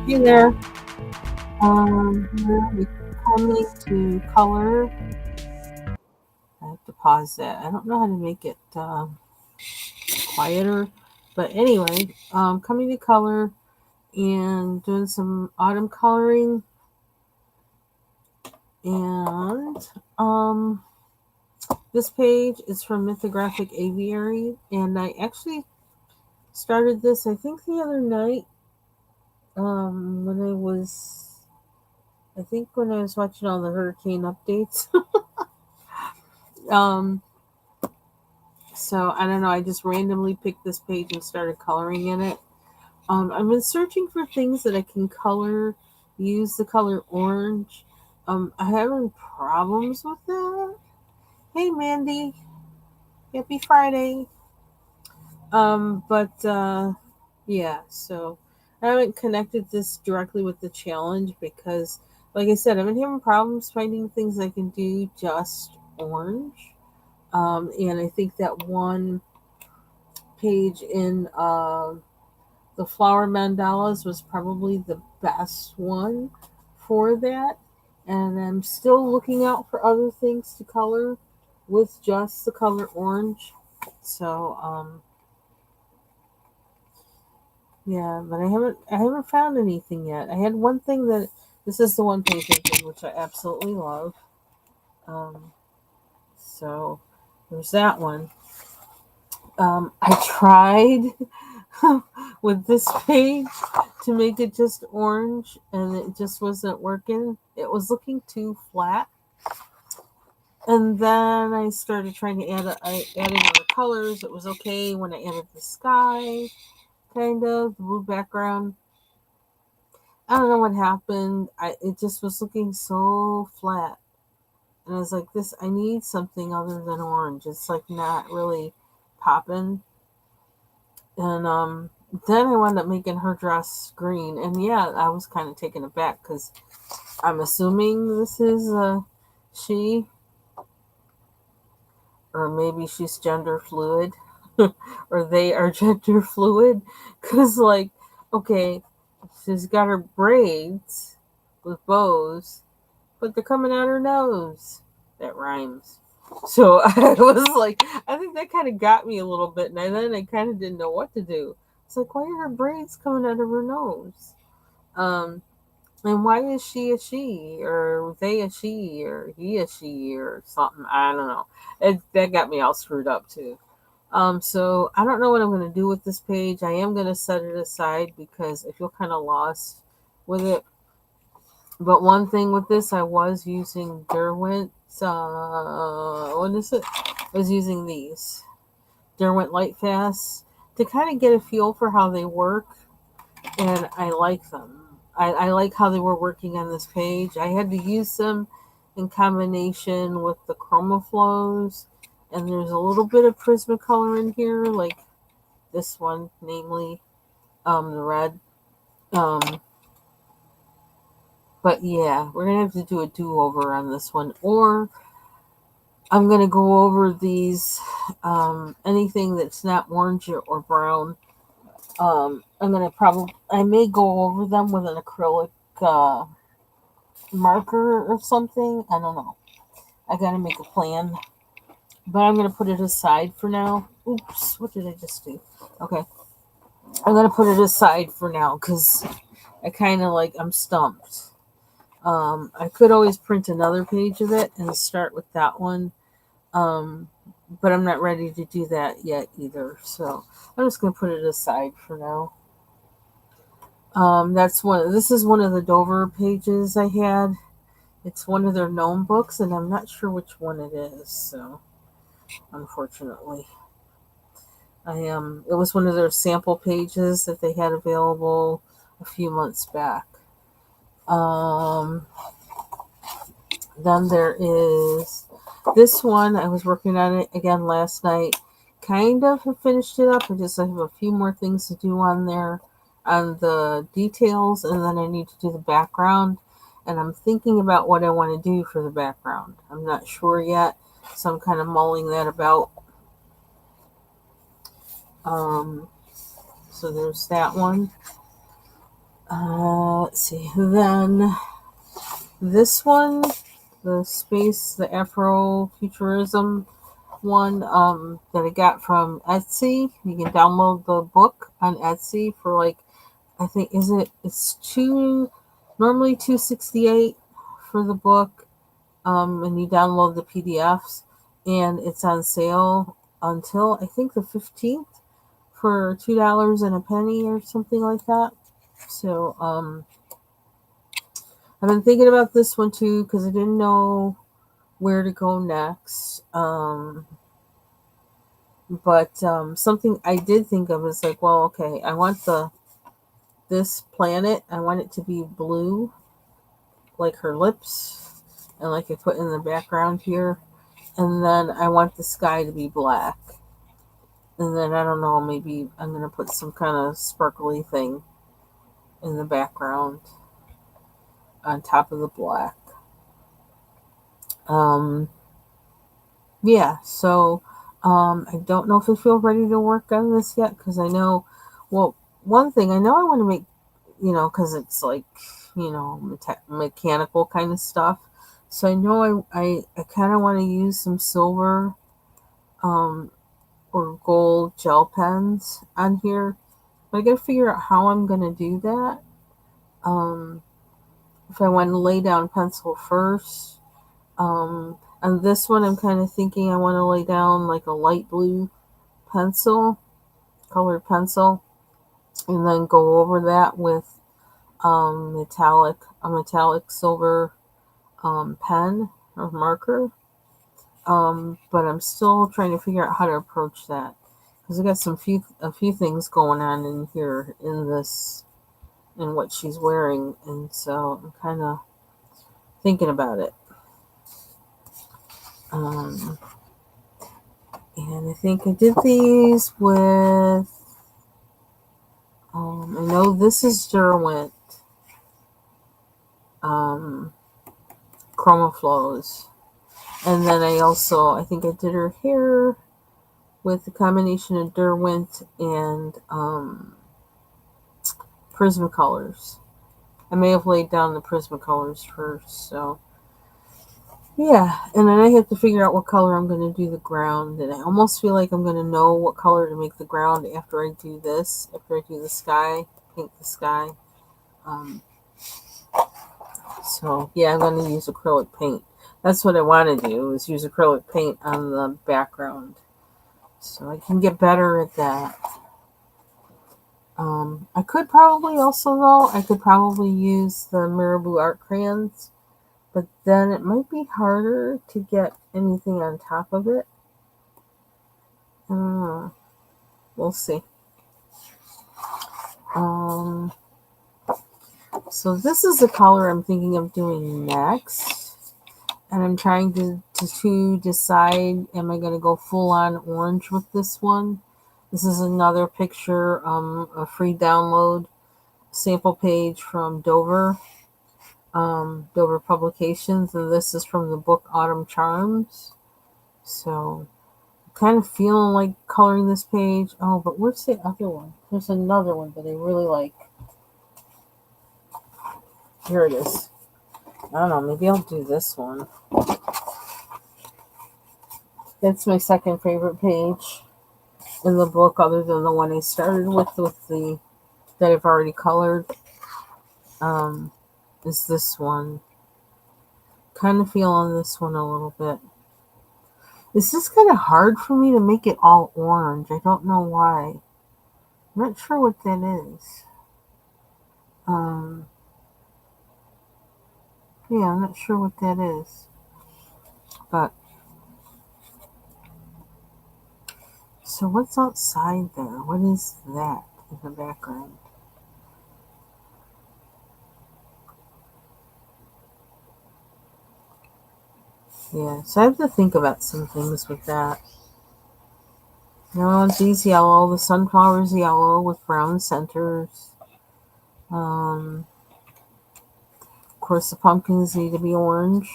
Hey there. We're coming to color. I have to pause that. I don't know how to make it quieter, but anyway, coming to color and doing some autumn coloring, and this page is from Mythographic Aviary, and I actually started this I think the other night when when I was watching all the hurricane updates. um, So I don't know. I just randomly picked this page and started coloring in it. I've been searching for things that I can color, use the color orange. I'm having problems with that. Hey, Mandy, happy Friday. But yeah, so I haven't connected this directly with the challenge because, like I said, I've been having problems finding things I can do just orange. And I think that one page in the flower mandalas was probably the best one for that. And I'm still looking out for other things to color with just the color orange. So yeah, but I haven't found anything yet. I had one thing that this is the one page I did, which I absolutely love. Um, so there's that one. I tried with this page to make it just orange and it just wasn't working. It was looking too flat. And then I started trying to I added other colors. It was okay when I added the sky, kind of, the blue background. I don't know what happened. It just was looking so flat. And I was like, I need something other than orange. It's like not really popping. And then I wound up making her dress green. And yeah, I was kind of taken aback because I'm assuming this is she, or maybe she's gender fluid, or they are gender fluid. Because, like, okay, she's got her braids with bows, but they're coming out her nose. That rhymes. So I was like, I think that kind of got me a little bit, and then I kind of didn't know what to do. It's like, why are her braids coming out of her nose? Um, and why is she a she, or they a she, or he a she, or something? I don't know. That got me all screwed up too. So I don't know what I'm going to do with this page. I am going to set it aside because I feel kind of lost with it. But one thing with this, I was using Derwent's, what is it? I was using these Derwent Lightfast to kind of get a feel for how they work, and I like them. I like how they were working on this page. I had to use them in combination with the ChromaFlows, and there's a little bit of Prismacolor in here, like this one, namely the red. Um, but yeah, we're gonna have to do a do-over on this one, or I'm gonna go over these anything that's not orange or brown. I may go over them with an acrylic marker or something. I don't know. I gotta make a plan, but I'm gonna put it aside for now. Oops, what did I just do? Okay, I'm gonna put it aside for now because I kind of I'm stumped. I could always print another page of it and start with that one. Um, but I'm not ready to do that yet either. So I'm just gonna put it aside for now. This is one of the Dover pages I had. It's one of their gnome books, and I'm not sure which one it is. So unfortunately, it was one of their sample pages that they had available a few months back. Um, then there is this one. I was working on it again last night. Kind of have finished it up. I just have a few more things to do on there on the details, and then I need to do the background. And I'm thinking about what I want to do for the background. I'm not sure yet, so I'm kind of mulling that about. Um, so there's that one. Let's see. Then this one, the Afrofuturism one, that I got from Etsy. You can download the book on Etsy for like, I think, it's normally $2.68 for the book, and you download the PDFs, and it's on sale until I think the 15th for $2 and a penny or something like that. So I've been thinking about this one too because I didn't know where to go next. But something I did think of is like, well, okay, I want this planet. I want it to be blue, like her lips, and like I put in the background here. And then I want the sky to be black. And then I don't know, maybe I'm gonna put some kind of sparkly thing in the background on top of the black. Um, yeah, so I don't know if I feel ready to work on this yet because I know, well, one thing I know I want to make, because it's like, mechanical kind of stuff. So I know I kind of want to use some silver um, or gold gel pens on here. But I got to figure out how I'm going to do that. Um, if I want to lay down pencil first. And this one, I'm kind of thinking I want to lay down like a light blue pencil, colored pencil, and then go over that with a metallic silver pen or marker. But I'm still trying to figure out how to approach that because I got a few things going on in here in what she's wearing, and so I'm kind of thinking about it. Um, and I think I did these with. I know this is Derwent um, Chromaflows. And then I think I did her hair with a combination of Derwent and Prismacolors. I may have laid down the Prismacolors first, so yeah. And then I have to figure out what color I'm going to do the ground, and I almost feel like I'm going to know what color to make the ground after I do this, after I do the sky, paint the sky. Um, so yeah, I'm going to use acrylic paint. That's what I want to do is use acrylic paint on the background. So I can get better at that. I could probably also, though, I could probably use the Marabou art crayons, but then it might be harder to get anything on top of it. We'll see. Um, so this is the color I'm thinking of doing next. And I'm trying to decide, am I going to go full on orange with this one? This is another picture, a free download sample page from Dover Publications, and this is from the book Autumn Charms. So, I'm kind of feeling like coloring this page. Oh, but where's the other one? There's another one that I really like. Here it is. I don't know, maybe I'll do this one. It's my second favorite page in the book, other than the one I started with the that I've already colored. Um, is this one. Kind of feeling this one a little bit. It's just kind of hard for me to make it all orange. I don't know why. I'm not sure what that is. Um, yeah, I'm not sure what that is. But, so what's outside there? What is that in the background? Yeah, so I have to think about some things with that. No, these yellow. The sunflower's yellow with brown centers. Of course, the pumpkins need to be orange.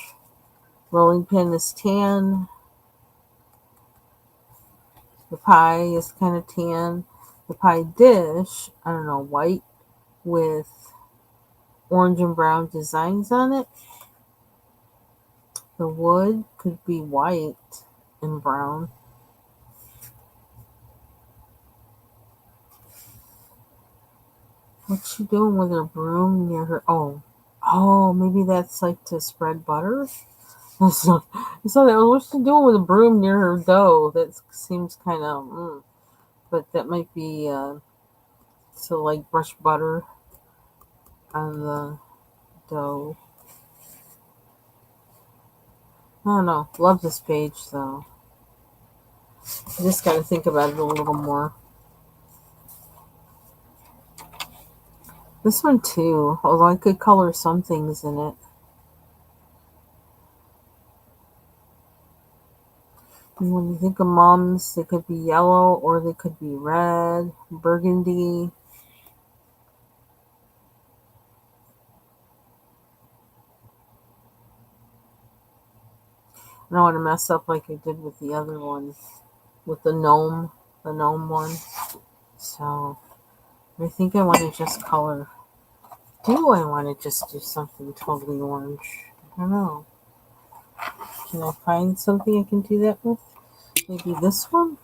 Rolling pin is tan. The pie is kind of tan. The pie dish, I don't know, white with orange and brown designs on it. The wood could be white and brown. What's she doing with her broom near her? Oh, maybe that's like to spread butter. So what's she doing with a broom near her dough? That seems kind of, but that might be to like brush butter on the dough. I don't know. Love this page though. I just got to think about it a little more. This one too, although I could color some things in it. And when you think of mums, they could be yellow or they could be red, burgundy. I don't want to mess up like I did with the other one, with the gnome one. So I think I want to just color. Do I want to just do something totally orange? I don't know. Can I find something I can do that with? Maybe this one?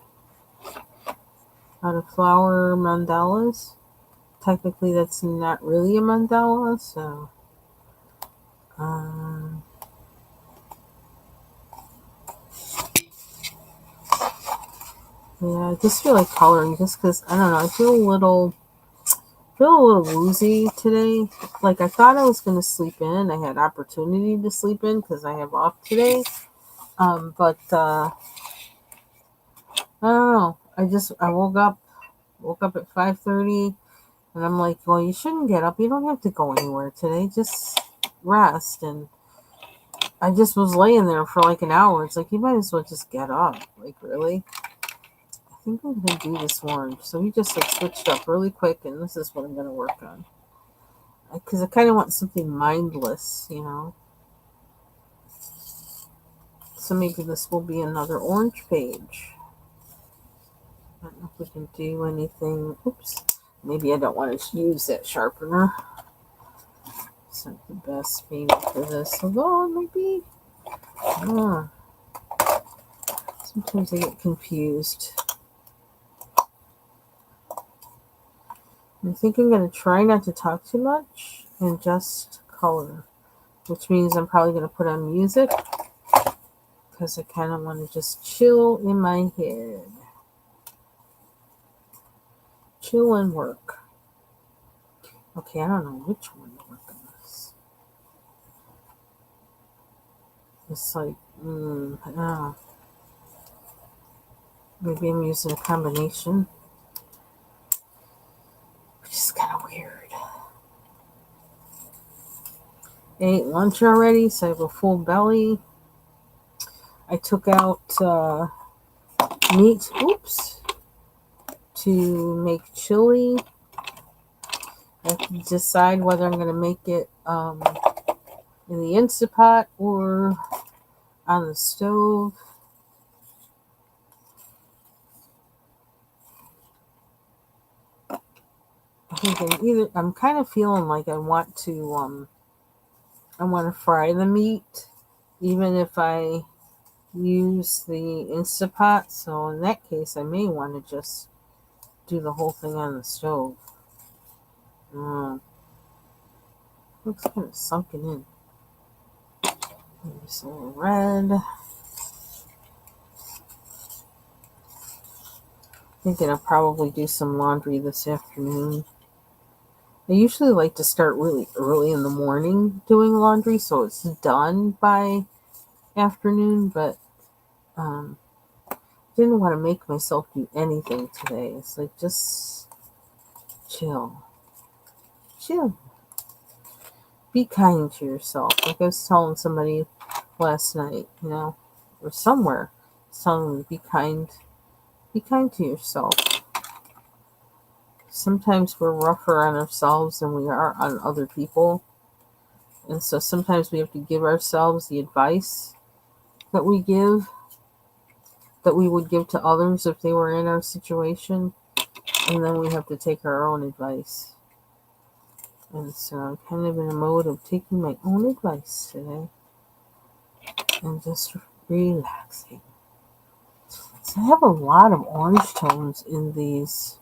Out of flower mandalas? Technically, that's not really a mandala, so. Yeah, I just feel like coloring just because, I don't know, I feel a little woozy today. Like, I thought I was going to sleep in. I had opportunity to sleep in because I have off today. But I don't know. I woke up at 5:30, and I'm like, well, you shouldn't get up. You don't have to go anywhere today. Just rest. And I just was laying there for like an hour. It's like, you might as well just get up. Like, really? I think I'm going to do this orange. So we just like switched up really quick, and this is what I'm going to work on. Because I kind of want something mindless, you know. So maybe this will be another orange page. I don't know if we can do anything. Oops. Maybe I don't want to use that sharpener. It's not the best maybe for this. Although it might be. Sometimes I get confused. I think I'm going to try not to talk too much and just color. Which means I'm probably going to put on music. Because I kind of want to just chill in my head. Chill and work. Okay, I don't know which one to work on this. It's like, maybe I'm using a combination. Which is kind of weird. I ate lunch already, so I have a full belly. I took out meat, to make chili. I have to decide whether I'm going to make it in the Instant Pot or on the stove. I'm kind of feeling like I want to fry the meat, even if I use the Instant Pot. So in that case, I may want to just do the whole thing on the stove. Looks kind of sunken in. Maybe some little red. Thinking I'll probably do some laundry this afternoon. I usually like to start really early in the morning doing laundry so it's done by afternoon, but didn't want to make myself do anything today. It's like, just chill. Be kind to yourself. Like I was telling somebody last night, or somewhere, telling me be kind to yourself. Sometimes we're rougher on ourselves than we are on other people. And so sometimes we have to give ourselves the advice that we would give to others if they were in our situation. And then we have to take our own advice. And so I'm kind of in a mode of taking my own advice today and just relaxing. So I have a lot of orange tones in these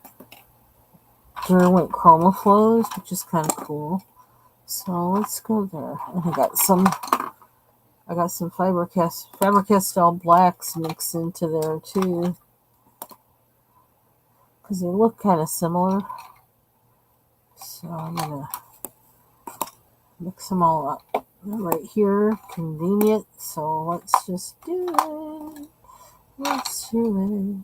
Derwent Chroma Flows, which is kind of cool. So let's go there. And I got some Faber-Castell blacks mixed into there too, because they look kind of similar. So I'm gonna mix them all up right here, convenient. So let's just do it. Let's do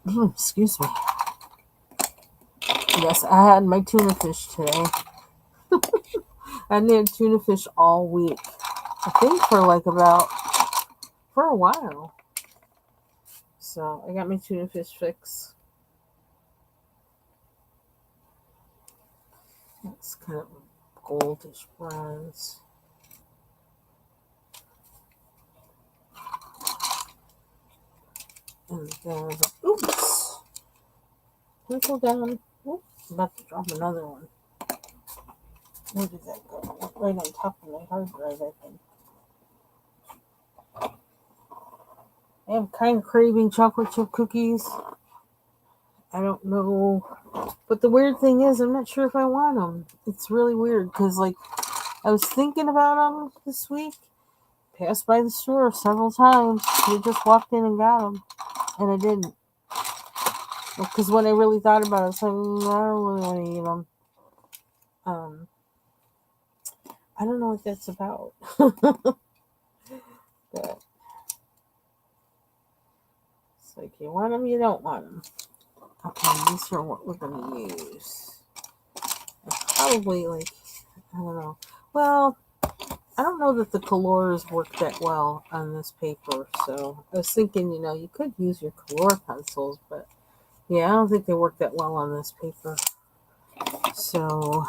it. Excuse me. Yes, I had my tuna fish today. I hadn't had tuna fish all week. I think for a while. So I got my tuna fish fix. It's kind of goldish browns. And then, oops, twinkle down. Oops, I'm about to drop another one. Where did that go? Right on top of my hard drive, I think. I am kind of craving chocolate chip cookies. I don't know. But the weird thing is, I'm not sure if I want them. It's really weird because, like, I was thinking about them this week. Passed by the store several times. I just walked in and got them. And I didn't. Because when I really thought about it, I was like, I don't really want to eat them. I don't know what that's about. But it's like, you want them, you don't want them. Okay, these are what we're going to use. Probably, like, I don't know. Well, I don't know that the colors work that well on this paper. So I was thinking, you could use your color pencils, but yeah, I don't think they work that well on this paper. So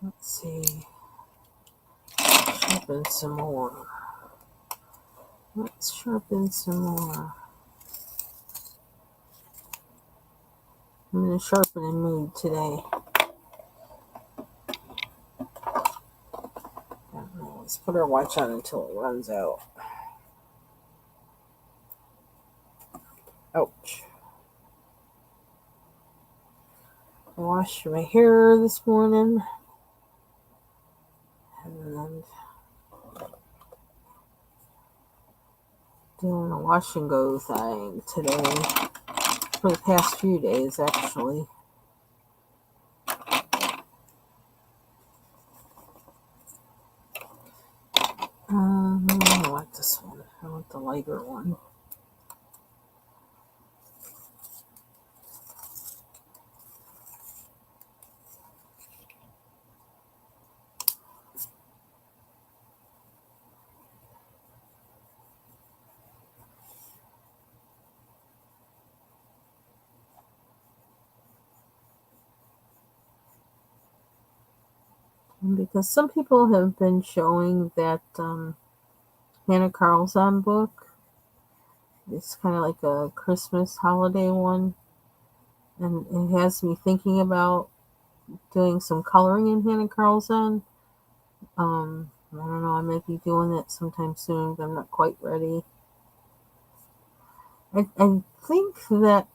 let's see. Sharpen some more. Let's sharpen some more. I'm in a sharpening mood today. Let's put our watch on until it runs out. Ouch. I washed my hair this morning. And doing a wash and go thing today. For the past few days, actually. I don't want this one. I want the lighter one. Because some people have been showing that Hannah Carlson book. It's kind of like a Christmas holiday one. And it has me thinking about doing some coloring in Hannah Carlson. I don't know, I might be doing that sometime soon, but I'm not quite ready. I think that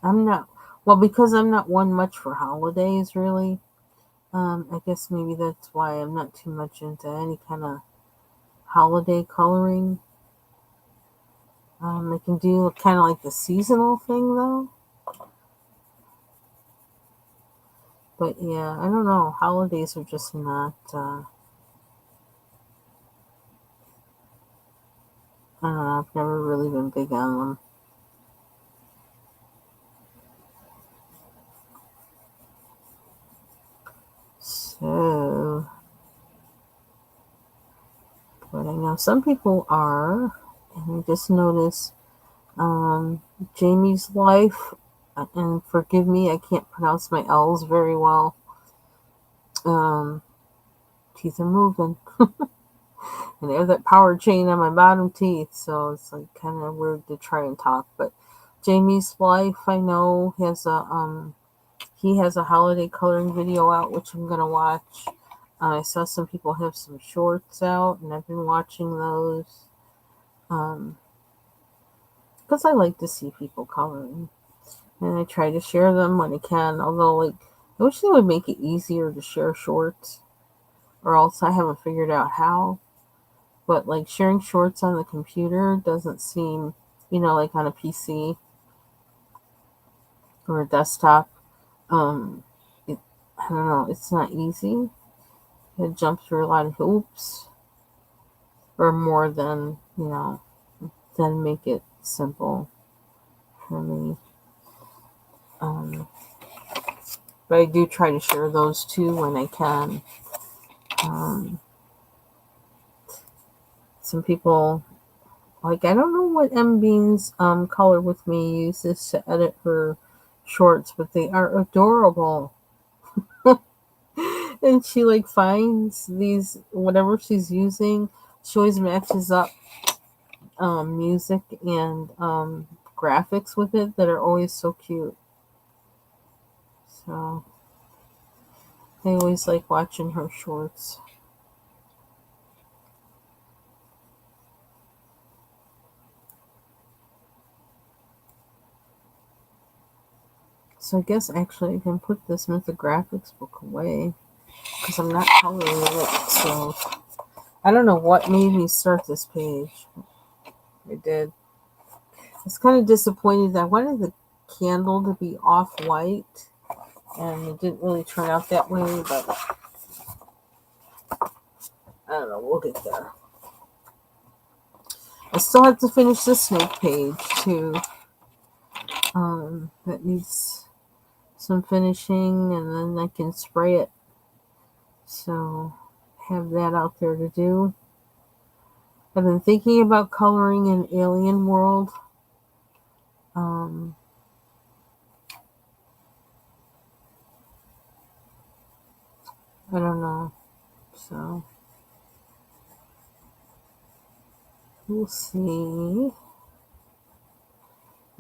I'm not, well, because I'm not one much for holidays, really. I guess maybe that's why I'm not too much into any kind of holiday coloring. I can do kind of like the seasonal thing, though. But yeah, I don't know. Holidays are just not, I don't know, I've never really been big on them. So, but I know some people are, and I just noticed Jamie's Life, and forgive me, I can't pronounce my L's very well. Teeth are moving. And I have that power chain on my bottom teeth, so it's like kind of weird to try and talk. But Jamie's Life, I know, has a he has a holiday coloring video out, which I'm gonna watch. I saw some people have some shorts out, and I've been watching those. Because I like to see people coloring, and I try to share them when I can. Although, like, I wish they would make it easier to share shorts, or else I haven't figured out how. But like sharing shorts on the computer doesn't seem, like on a PC or a desktop. Um, it, I don't know. It's not easy. It jumps through a lot of hoops, or more than make it simple for me. Um, but I do try to share those too when I can. Um, some people, like, I don't know what M Bean's Color With Me uses to edit her shorts, but they are adorable. And she like finds these whatever she's using. She always matches up music and graphics with it that are always so cute. So I always like watching her shorts. So I guess actually I can put this Mythographics book away because I'm not coloring it. So I don't know what made me start this page. I did. I was kind of disappointed. I wanted the candle to be off-white, and it didn't really turn out that way, but I don't know. We'll get there. I still have to finish the snake page, too. That needs some finishing, and then I can spray it. So have that out there to do. I've been thinking about coloring in Alien World. Um, I don't know. So we'll see.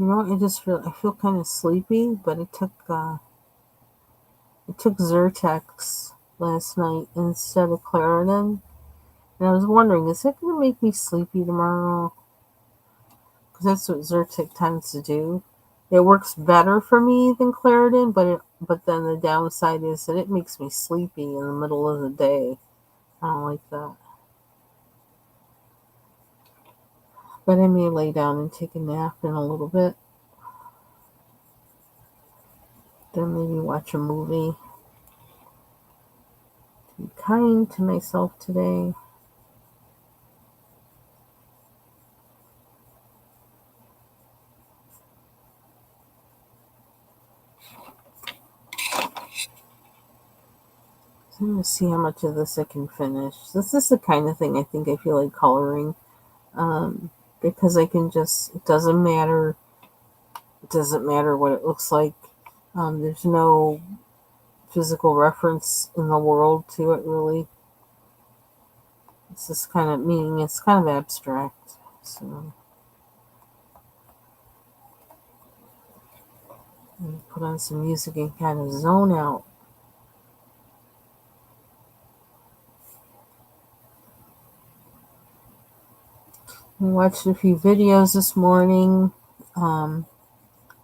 I feel kind of sleepy, but I took Zyrtex last night instead of Claritin, and I was wondering, is it going to make me sleepy tomorrow? Because that's what Zyrtec tends to do. It works better for me than Claritin, but then the downside is that it makes me sleepy in the middle of the day. I don't like that. But I may lay down and take a nap in a little bit. Then maybe watch a movie. Be kind to myself today. I'm going to see how much of this I can finish. This is the kind of thing I think I feel like coloring. Because I can just, it doesn't matter. It doesn't matter what it looks like. There's no physical reference in the world to it, really. It's just kind of, meaning it's kind of abstract. So put on some music and kind of zone out. I watched a few videos this morning. I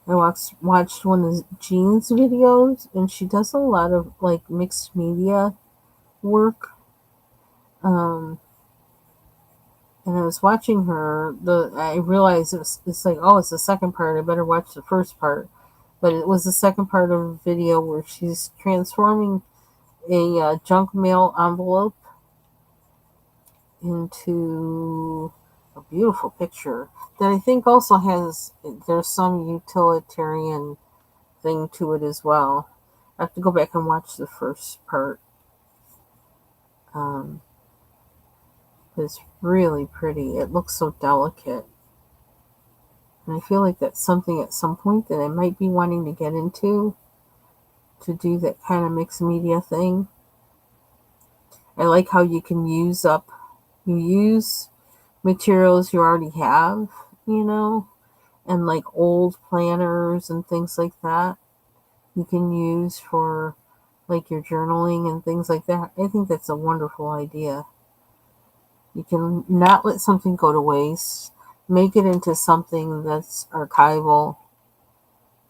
watched one of Jean's videos, and she does a lot of like mixed media work. And I was watching her. I realized it's like, oh, it's the second part. I better watch the first part. But it was the second part of a video where she's transforming a junk mail envelope into a beautiful picture that I think also there's some utilitarian thing to it as well. I have to go back and watch the first part. Um, but it's really pretty. It looks so delicate. And I feel like that's something at some point that I might be wanting to get into, to do that kind of mixed media thing. I like how you can use materials you already have, and like old planners and things like that you can use for like your journaling and things like that. I think that's a wonderful idea. You can not let something go to waste, make it into something that's archival,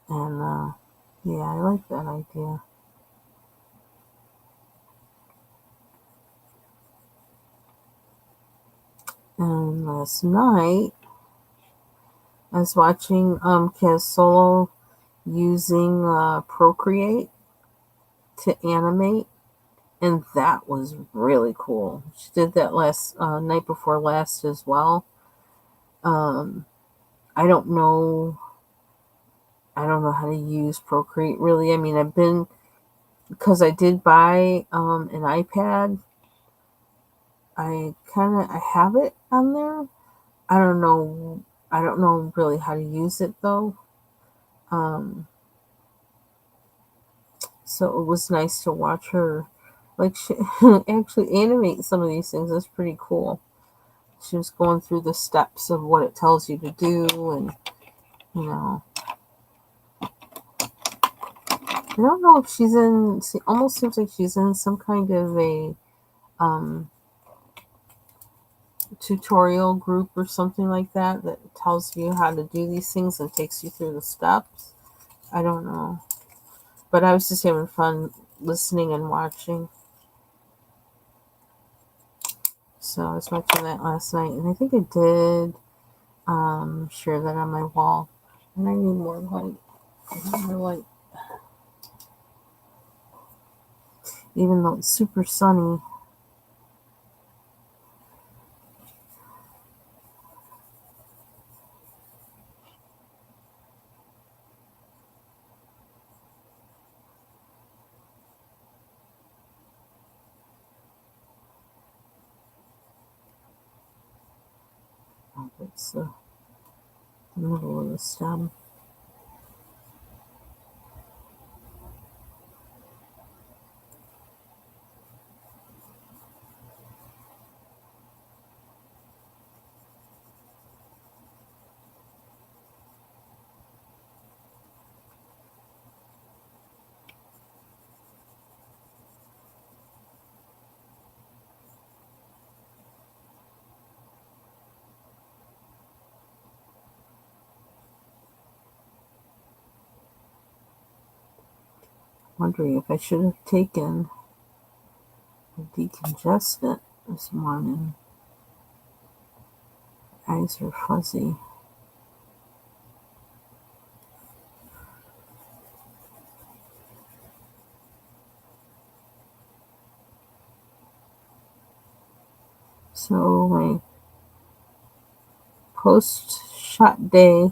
and yeah, I like that idea. And last night, I was watching Kaz Solo using Procreate to animate, and that was really cool. She did that last night before last as well. Um, I don't know. I don't know how to use Procreate really. I mean, I've been because I did buy an iPad. I have it on there. I don't know. I don't know really how to use it though. Um, so it was nice to watch her, like she actually animate some of these things. That's pretty cool. She was going through the steps of what it tells you to do, and you know, I don't know if she's in. She almost seems like she's in some kind of a um, tutorial group or something like that that tells you how to do these things and takes you through the steps. I don't know, but I was just having fun listening and watching. So I was watching that last night, and I think I did share that on my wall. And I need more light. I need more light, even though it's super sunny. Oh, it's the middle of the stem. Wondering if I should have taken a decongestant this morning. Eyes are fuzzy. So my post-shot day,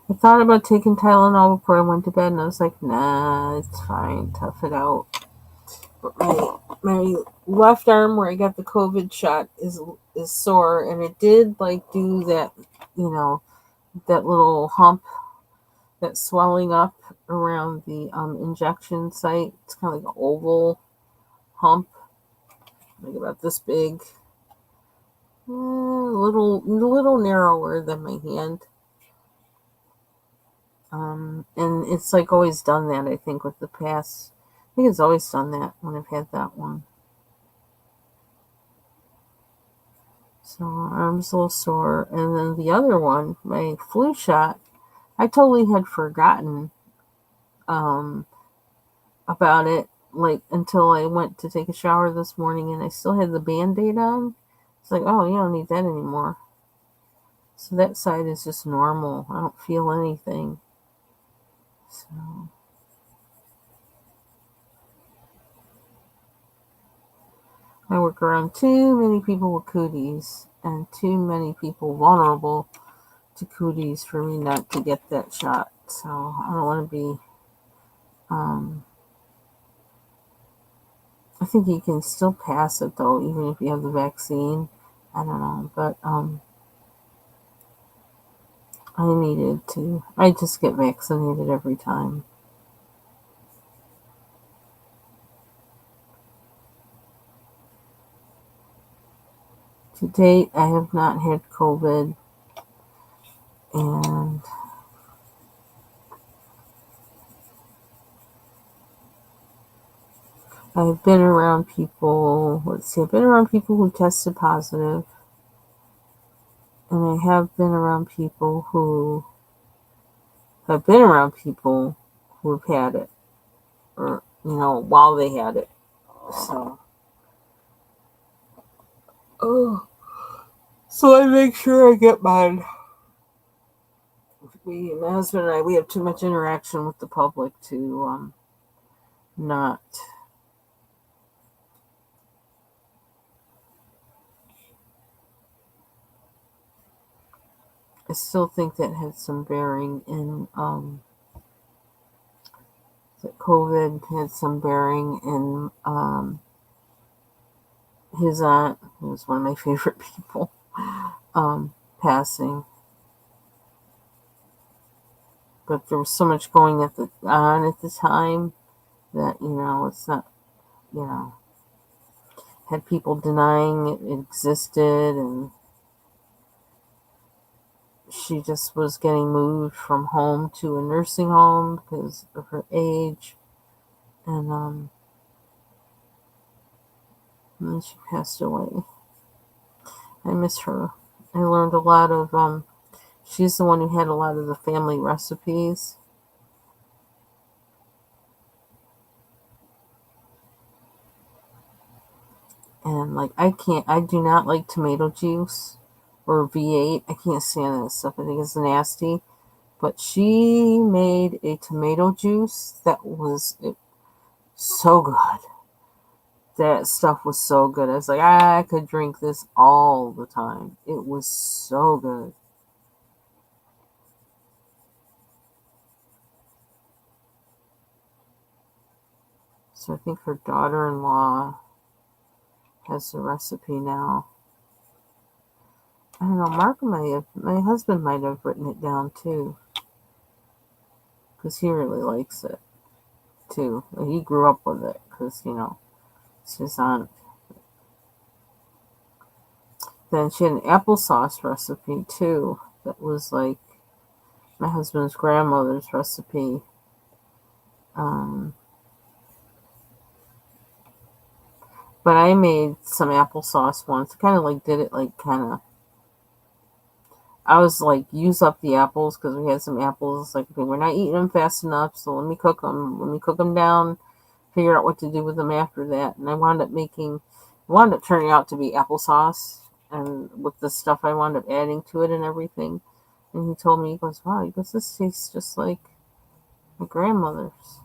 I thought about taking Tylenol before I went to bed, and I was like, nah, it's fine, tough it out. But my left arm where I got the COVID shot is sore, and it did like do that, you know, that little hump, that swelling up around the injection site. It's kind of like an oval hump, like about this big, little narrower than my hand. And it's like always done that, I think, with the past. I think it's always done that when I've had that one. So arm's a little sore. And then the other one, my flu shot, I totally had forgotten um, about it, like until I went to take a shower this morning and I still had the Band-Aid on. It's like, oh, you don't need that anymore. So that side is just normal. I don't feel anything. So I work around too many people with cooties and too many people vulnerable to cooties for me not to get that shot. So I don't want to be. Um, I think you can still pass it though, even if you have the vaccine. I don't know, but I needed to. I just get vaccinated every time. To date, I have not had COVID, And I've been around people, I've been around people who tested positive, and I have been around people who have been around people who have had it, or, while they had it. So, so I make sure I get mine. My husband and I, we have too much interaction with the public to not. I still think that had some bearing in that COVID had some bearing in his aunt, who was one of my favorite people, passing. But there was so much going on at the time that it's not, you know had people denying it existed, and she just was getting moved from home to a nursing home because of her age, and then she passed away. I miss her. I learned a lot of. She's the one who had a lot of the family recipes. And like I do not like tomato juice or V8. I can't stand that stuff. I think it's nasty. But she made a tomato juice that was so good. That stuff was so good. I was like, I could drink this all the time. It was so good. So I think her daughter-in-law has the recipe now. I don't know. My husband might have written it down too, because he really likes it too. He grew up with it because it's his aunt. Then she had an applesauce recipe too. That was like my husband's grandmother's recipe. Um, but I made some applesauce once. Kind of like did it like kind of. I was like, use up the apples because we had some apples. Like, okay, we're not eating them fast enough, so let me cook them. Let me cook them down. Figure out what to do with them after that. And I wound up turning out to be applesauce, and with the stuff I wound up adding to it and everything. And he told me, he goes, wow, this tastes just like my grandmother's.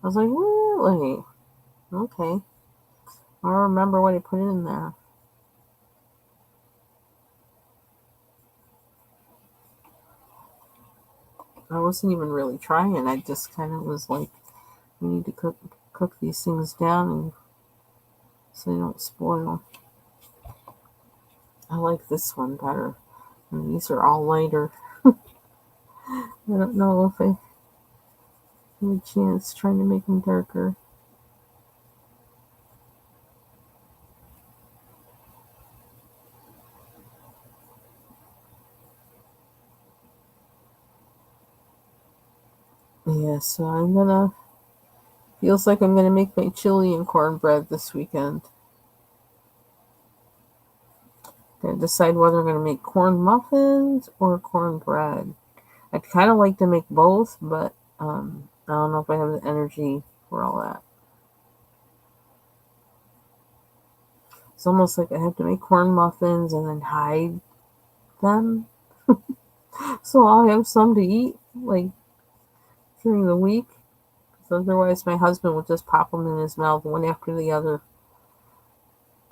I was like, really? Okay. I'll remember what I put in there. I wasn't even really trying. I just kind of was like, we need to cook these things down and so they don't spoil. I like this one better. And these are all lighter. I don't know if I have a chance trying to make them darker. Yeah, so feels like I'm gonna make my chili and cornbread this weekend. Gotta decide whether I'm gonna make corn muffins or cornbread. I'd kind of like to make both, but I don't know if I have the energy for all that. It's almost like I have to make corn muffins and then hide them, so I'll have some to eat like during the week. Because otherwise, my husband will just pop them in his mouth one after the other,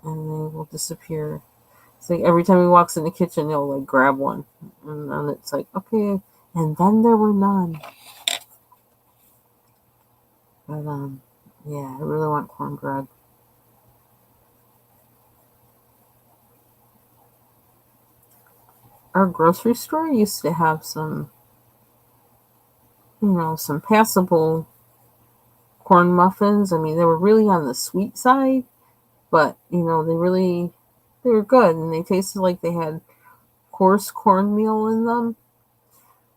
and they will disappear. It's like every time he walks in the kitchen, he'll like grab one, and then it's like, okay, and then there were none. But yeah, I really want cornbread. Our grocery store used to have some passable corn muffins. I mean, they were really on the sweet side, but they were good, and they tasted like they had coarse cornmeal in them.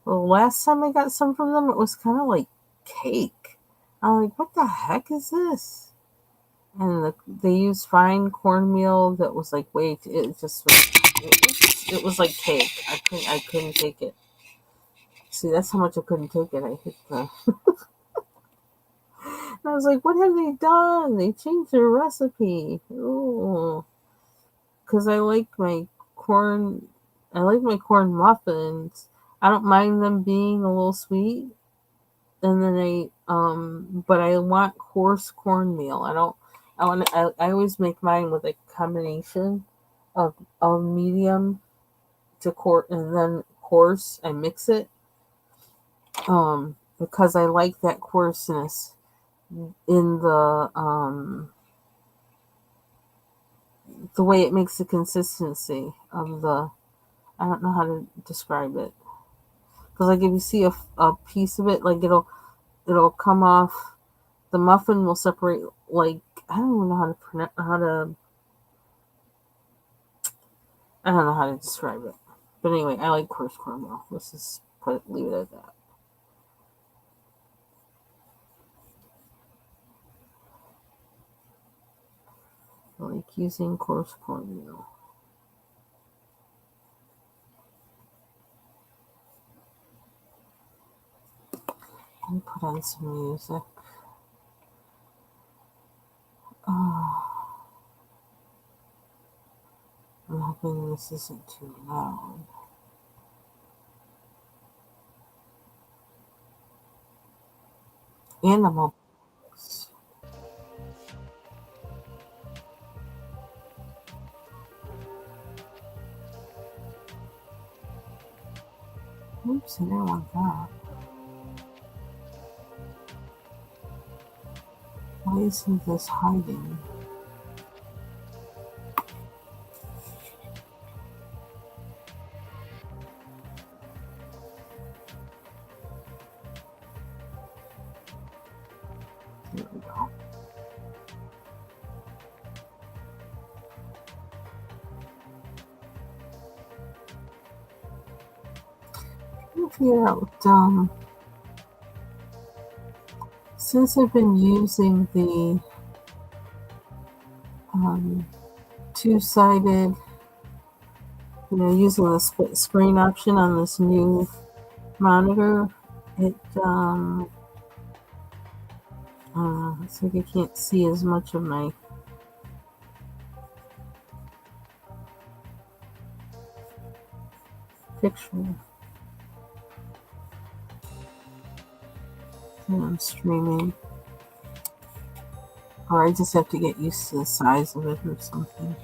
Well, last time I got some from them, it was kind of like cake. I'm like, what the heck is this? And they used fine cornmeal that was like, wait, it just was, it was like cake. I couldn't take it. See, that's how much I couldn't take it. I hit the. I was like, what have they done? They changed their recipe. Ooh, because I like my corn muffins. I don't mind them being a little sweet, and then but I want coarse cornmeal. I don't. I always make mine with a combination of medium to coarse, and then coarse. I mix it, because I like that coarseness in the way it makes the consistency of the. I don't know how to describe it, because like if you see a piece of it, like it'll come off. The muffin will separate, like, I don't even know how to I don't know how to describe it. But anyway, I like coarse cornmeal. Let's just leave it at that. I like using coarse cornmeal. And put on some music. Oh, I'm hoping this isn't too loud. Animal books. Oops, I didn't want that. Why isn't this hiding? There we go. Figure out, since I've been using the two-sided, using the split screen option on this new monitor, it's like I can't see as much of my picture when I'm streaming. Or I just have to get used to the size of it or something.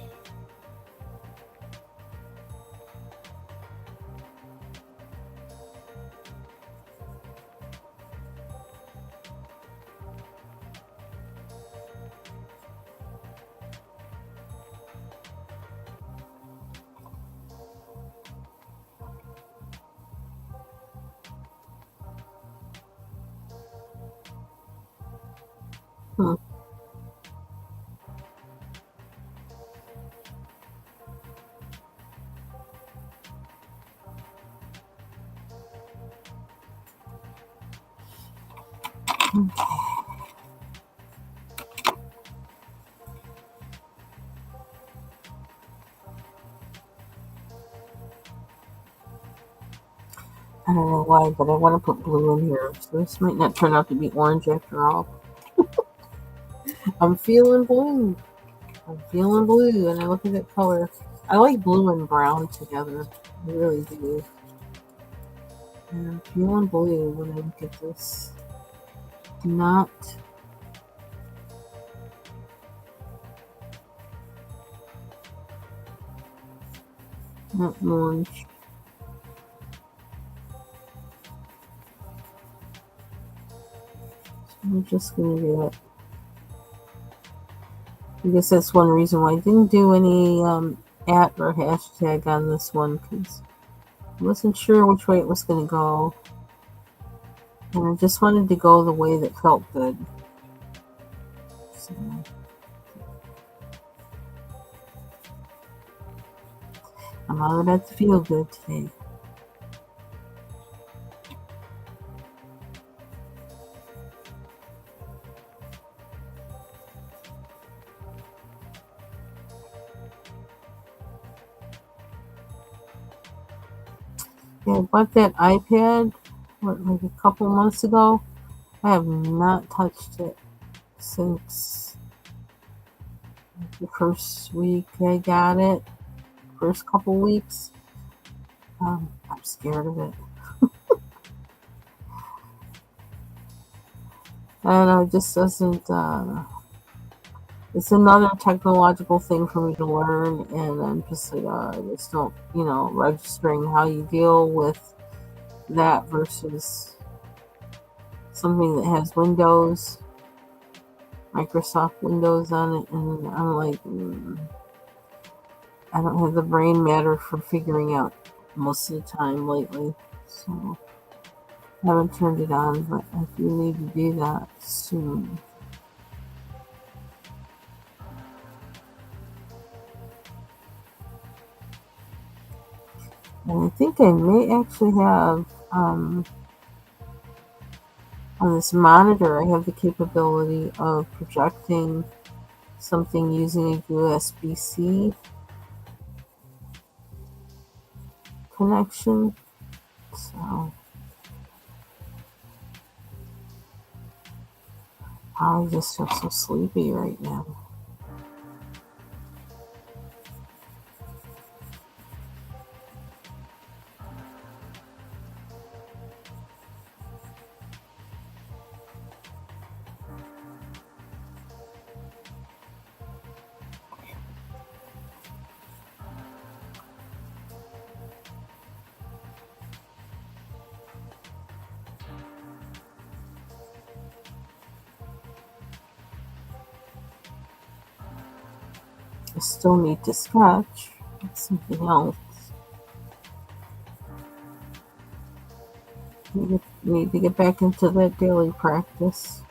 Hmm. Okay. I don't know why, but I want to put blue in here. So this might not turn out to be orange after all. I'm feeling blue. I'm feeling blue, and I look at that color. I like blue and brown together. I really do. And I'm feeling blue when I look at this. Not orange. So I'm just gonna do it. I guess that's one reason why I didn't do any @ or hashtag on this one, because I wasn't sure which way it was going to go. And I just wanted to go the way that felt good. So I'm all about the feel good today. Yeah, I bought that iPad like a couple months ago. I have not touched it since the first week I got it. First couple weeks. I'm scared of it. I don't know, it just doesn't. It's another technological thing for me to learn, and I'm just like, I just don't, registering how you deal with that versus something that has Windows, Microsoft Windows on it, and I'm like, I don't have the brain matter for figuring out most of the time lately, so I haven't turned it on, but I do need to do that soon. And I think I may actually have, on this monitor, I have the capability of projecting something using a USB-C connection. So I just feel so sleepy right now. I still need to sketch. That's something else. Need to get back into that daily practice.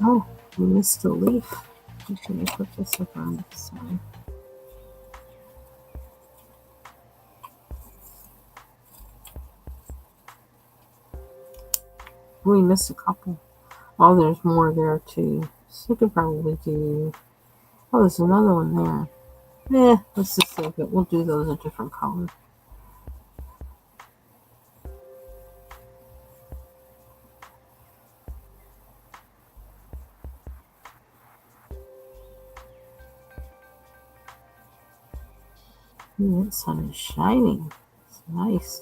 Oh, we missed a leaf. Should I put this up on the side? We missed a couple. Oh, there's more there too. So we could probably do. Oh, there's another one there. Let's just save it. We'll do those a different color. That sun is shining. It's nice.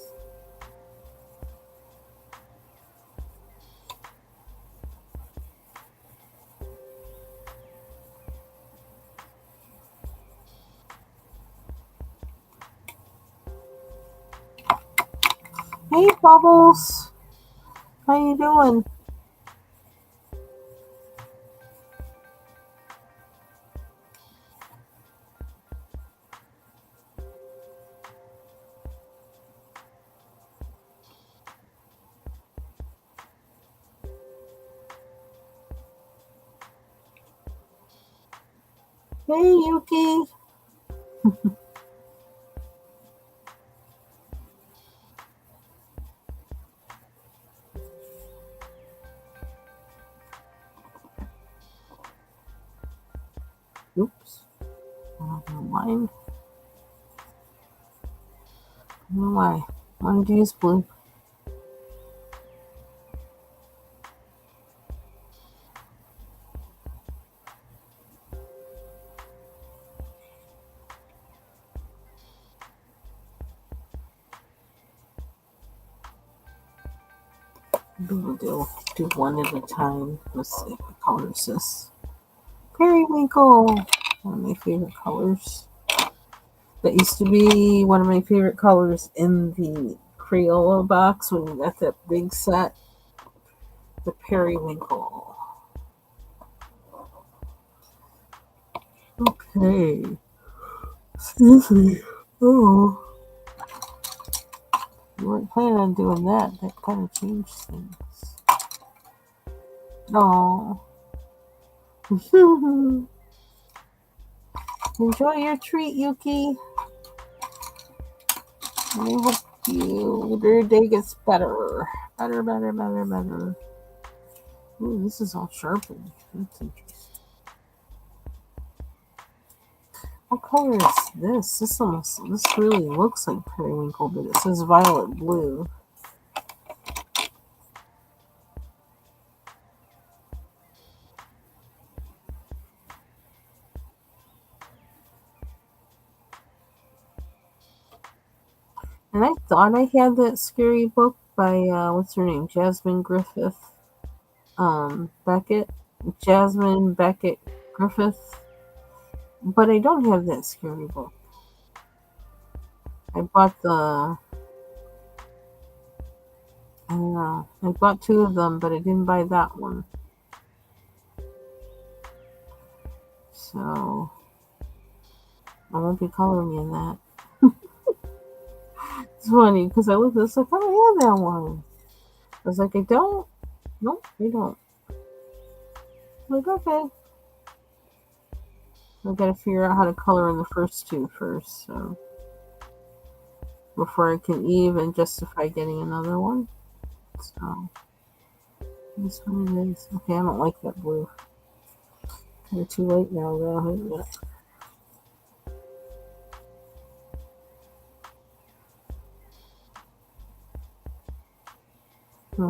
Hey, Bubbles. How you doing? Hey, Yuki. Oops. I don't know why. I don't know why. Wanted to use blue. We'll do one at a time. Let's see what color is this. Periwinkle. One of my favorite colors. That used to be one of my favorite colors in the Crayola box when you got that big set. The periwinkle. Okay. Excuse me. Oh, you weren't planning on doing that. That kind of changed things. No. Enjoy your treat, Yuki. I hope your day gets better. Better. Ooh, this is all sharpened. That's interesting. What color is this? This really looks like periwinkle, but it says violet blue. And I thought I had that scary book by what's her name? Jasmine Griffith. Beckett. Jasmine Beckett Griffith. But I don't have that scary book. I bought I don't know. I bought two of them, but I didn't buy that one. So I won't be coloring in that. It's funny because I looked at this like, oh, I have that one. I was like, I don't. Nope, I don't. I'm like, okay. I've got to figure out how to color in the first two first, so before I can even justify getting another one. So that's what it is. Okay, I don't like that blue. Kind of too late now, though. Hmm.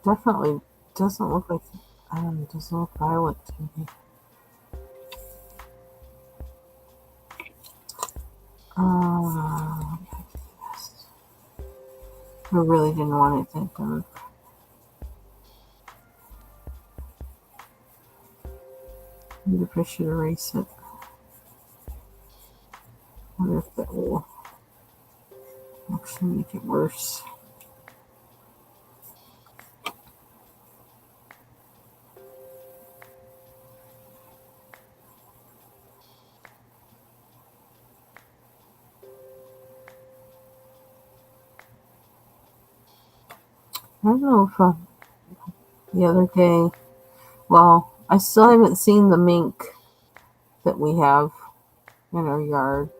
Definitely doesn't look like. I don't know. It doesn't look violet to me. I really didn't want it that dark. Maybe I should erase it. I wonder if that will actually make it worse. I don't know if the other day. Well, I still haven't seen the mink that we have in our yard.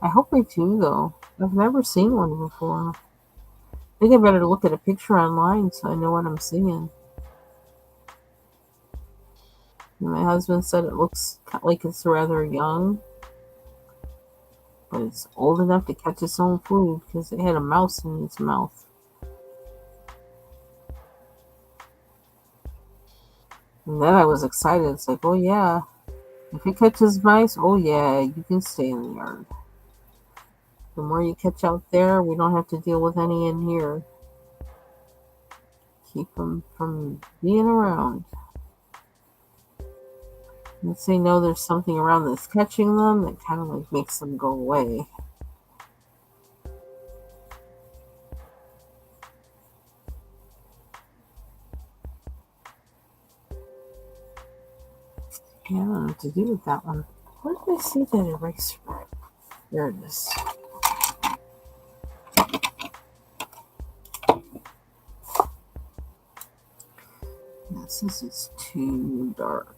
I hope I do, though. I've never seen one before. I think I better look at a picture online so I know what I'm seeing. And my husband said it looks like it's rather young, but it's old enough to catch its own food because it had a mouse in its mouth. And then I was excited. It's like, oh yeah, if it catches mice, oh yeah, you can stay in the yard. The more you catch out there, we don't have to deal with any in here. Keep them from being around. Once they know there's something around that's catching them, it kind of like makes them go away. Yeah, I don't know what to do with that one. Where did I see that eraser? There it is. This is too dark.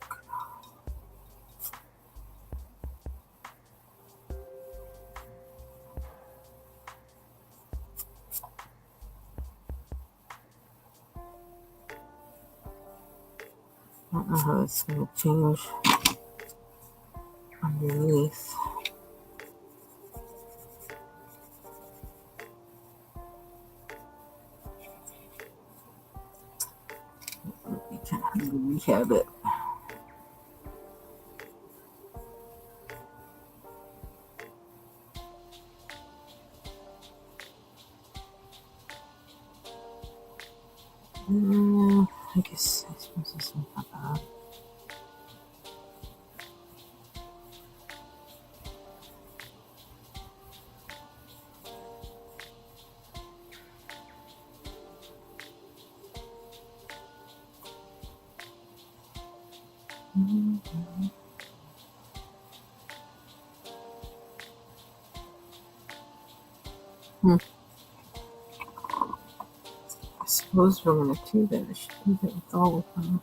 I don't know how it's going to change underneath. You can't rehab it. I guess I suppose this will pop out. Hmm. I suppose if I'm going to do that, I should do that with all of them.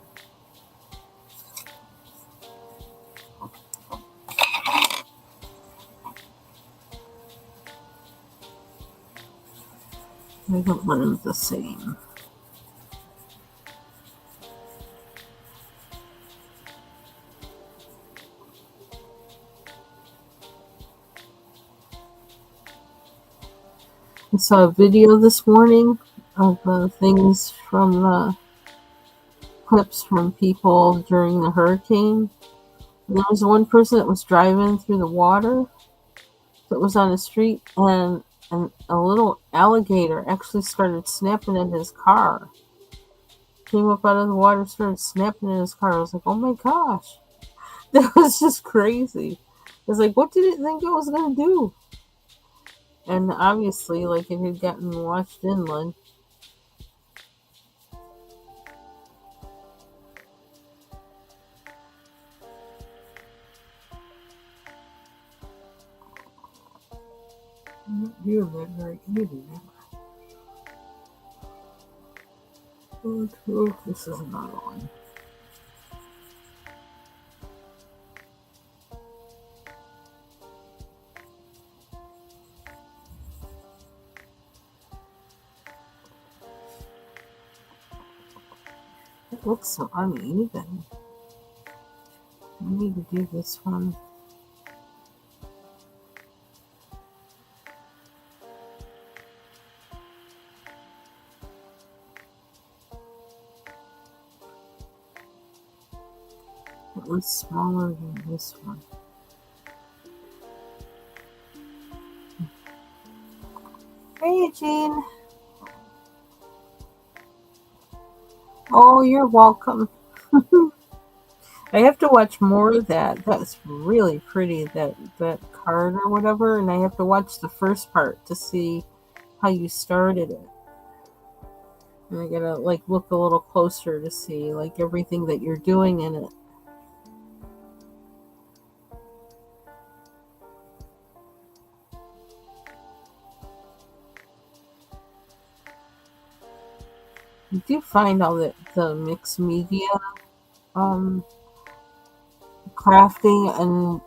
I don't want them the same. I saw a video this morning of things from clips from people during the hurricane. And there was one person that was driving through the water that was on the street, and a little alligator actually started snapping at his car. Came up out of the water, started snapping at his car. I was like, oh my gosh, that was just crazy. I was like, what did it think it was going to do? And obviously, like, it had gotten washed inland. I'm not doing that very good now. Oh, this is another one. It looks so uneven. I need to do this one. It was smaller than this one. Hey, Jean. Oh, you're welcome. I have to watch more of that. That's really pretty, that card or whatever, and I have to watch the first part to see how you started it. And I gotta like look a little closer to see like everything that you're doing in it. You do find all the mixed media um, crafting and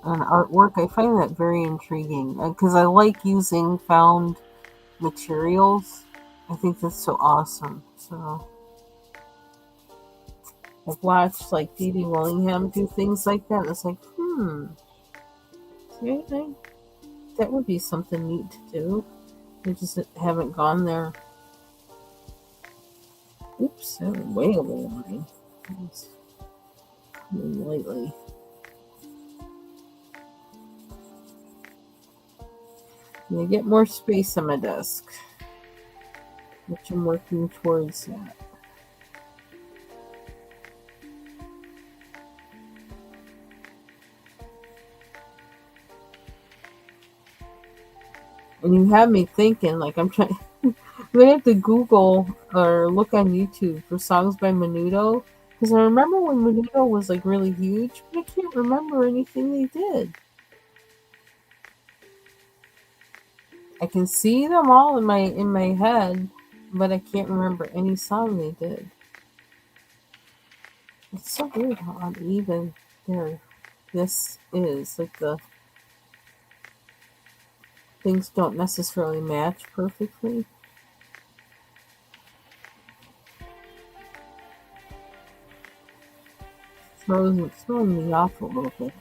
artwork. I find that very intriguing because I like using found materials. I think that's so awesome. So I've watched like Dee Dee Willingham do things like that. And it's like, see, that would be something neat to do. I just haven't gone there. Oops, I went way over the line. It's coming lately. And I get more space on my desk, which I'm working towards that. And you have me thinking, like I'm trying. I'm gonna have to Google or look on YouTube for songs by Menudo because I remember when Menudo was like really huge, but I can't remember anything they did. I can see them all in my head, but I can't remember any song they did. It's so weird how uneven there this is. Like the things don't necessarily match perfectly. Throwing me off a little bit.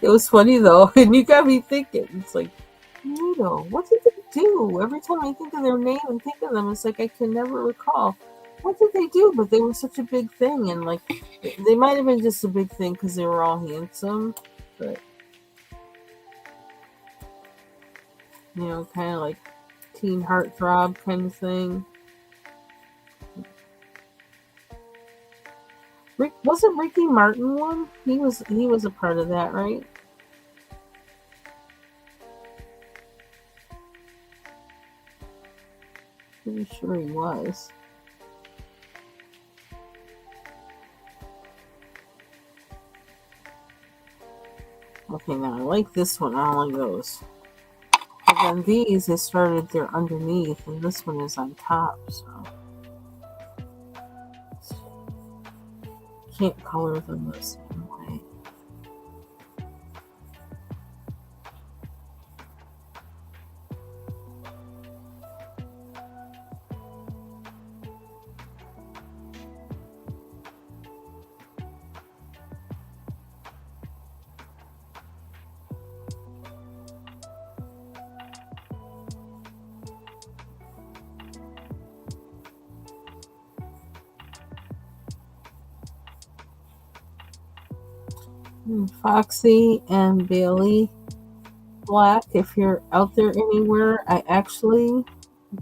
It was funny though, and you got me thinking. It's like, what did they do? Every time I think of their name and think of them, it's like I can never recall. What did they do? But they were such a big thing, and like they might have been just a big thing because they were all handsome, but kind of like teen heartthrob kind of thing. Wasn't Ricky Martin one? He was a part of that, right? Pretty sure he was. Okay, now I like this one. I don't like those. But then these, they started there underneath, and this one is on top, so can't color them the same way. Foxy and Bailey Black, if you're out there anywhere,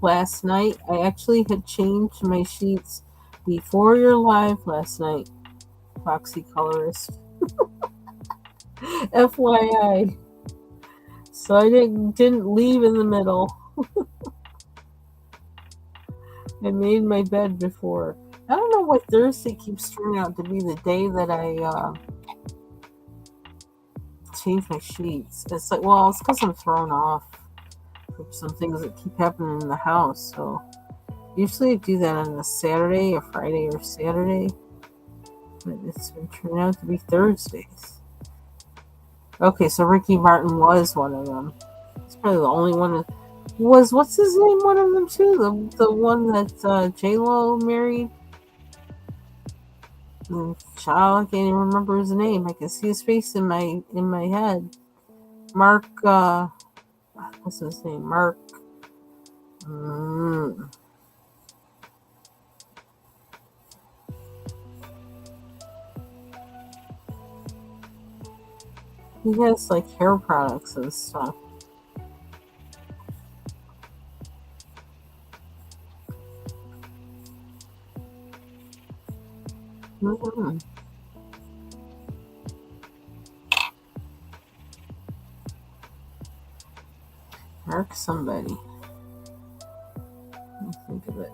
last night, I actually had changed my sheets before your live last night, Foxy Colorist. FYI. So I didn't leave in the middle. I made my bed before. I don't know why Thursday keeps turning out to be the day that I change my sheets. It's like, well, it's because I'm thrown off from some things that keep happening in the house. So usually I do that on a Saturday, a Friday, or Saturday. But it's been turning out to be Thursdays. Okay, so Ricky Martin was one of them. It's probably the only one that was. What's his name? One of them too. The one that J Lo married. Child, I can't even remember his name. I can see his face in my head. Mark. What's his name? Mark. He has like hair products and stuff. Mm-hmm. Mark somebody. Let me think of it.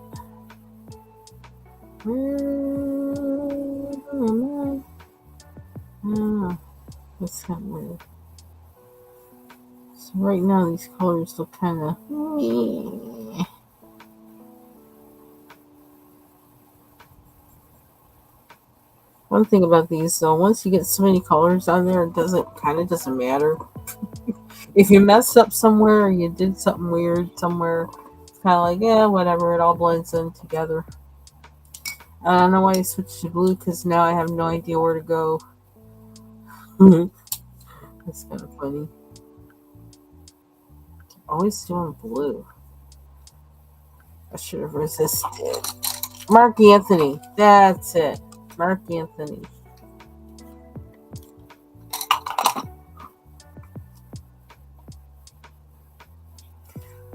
That's kind of weird. So right now these colors look kind of. One thing about these though, once you get so many colors on there, it doesn't matter. If you messed up somewhere or you did something weird somewhere, it's kind of like, yeah, whatever. It all blends in together. I don't know why I switched to blue because now I have no idea where to go. That's kind of funny. Always doing blue. I should have resisted. Mark Anthony. That's it. Mark Anthony.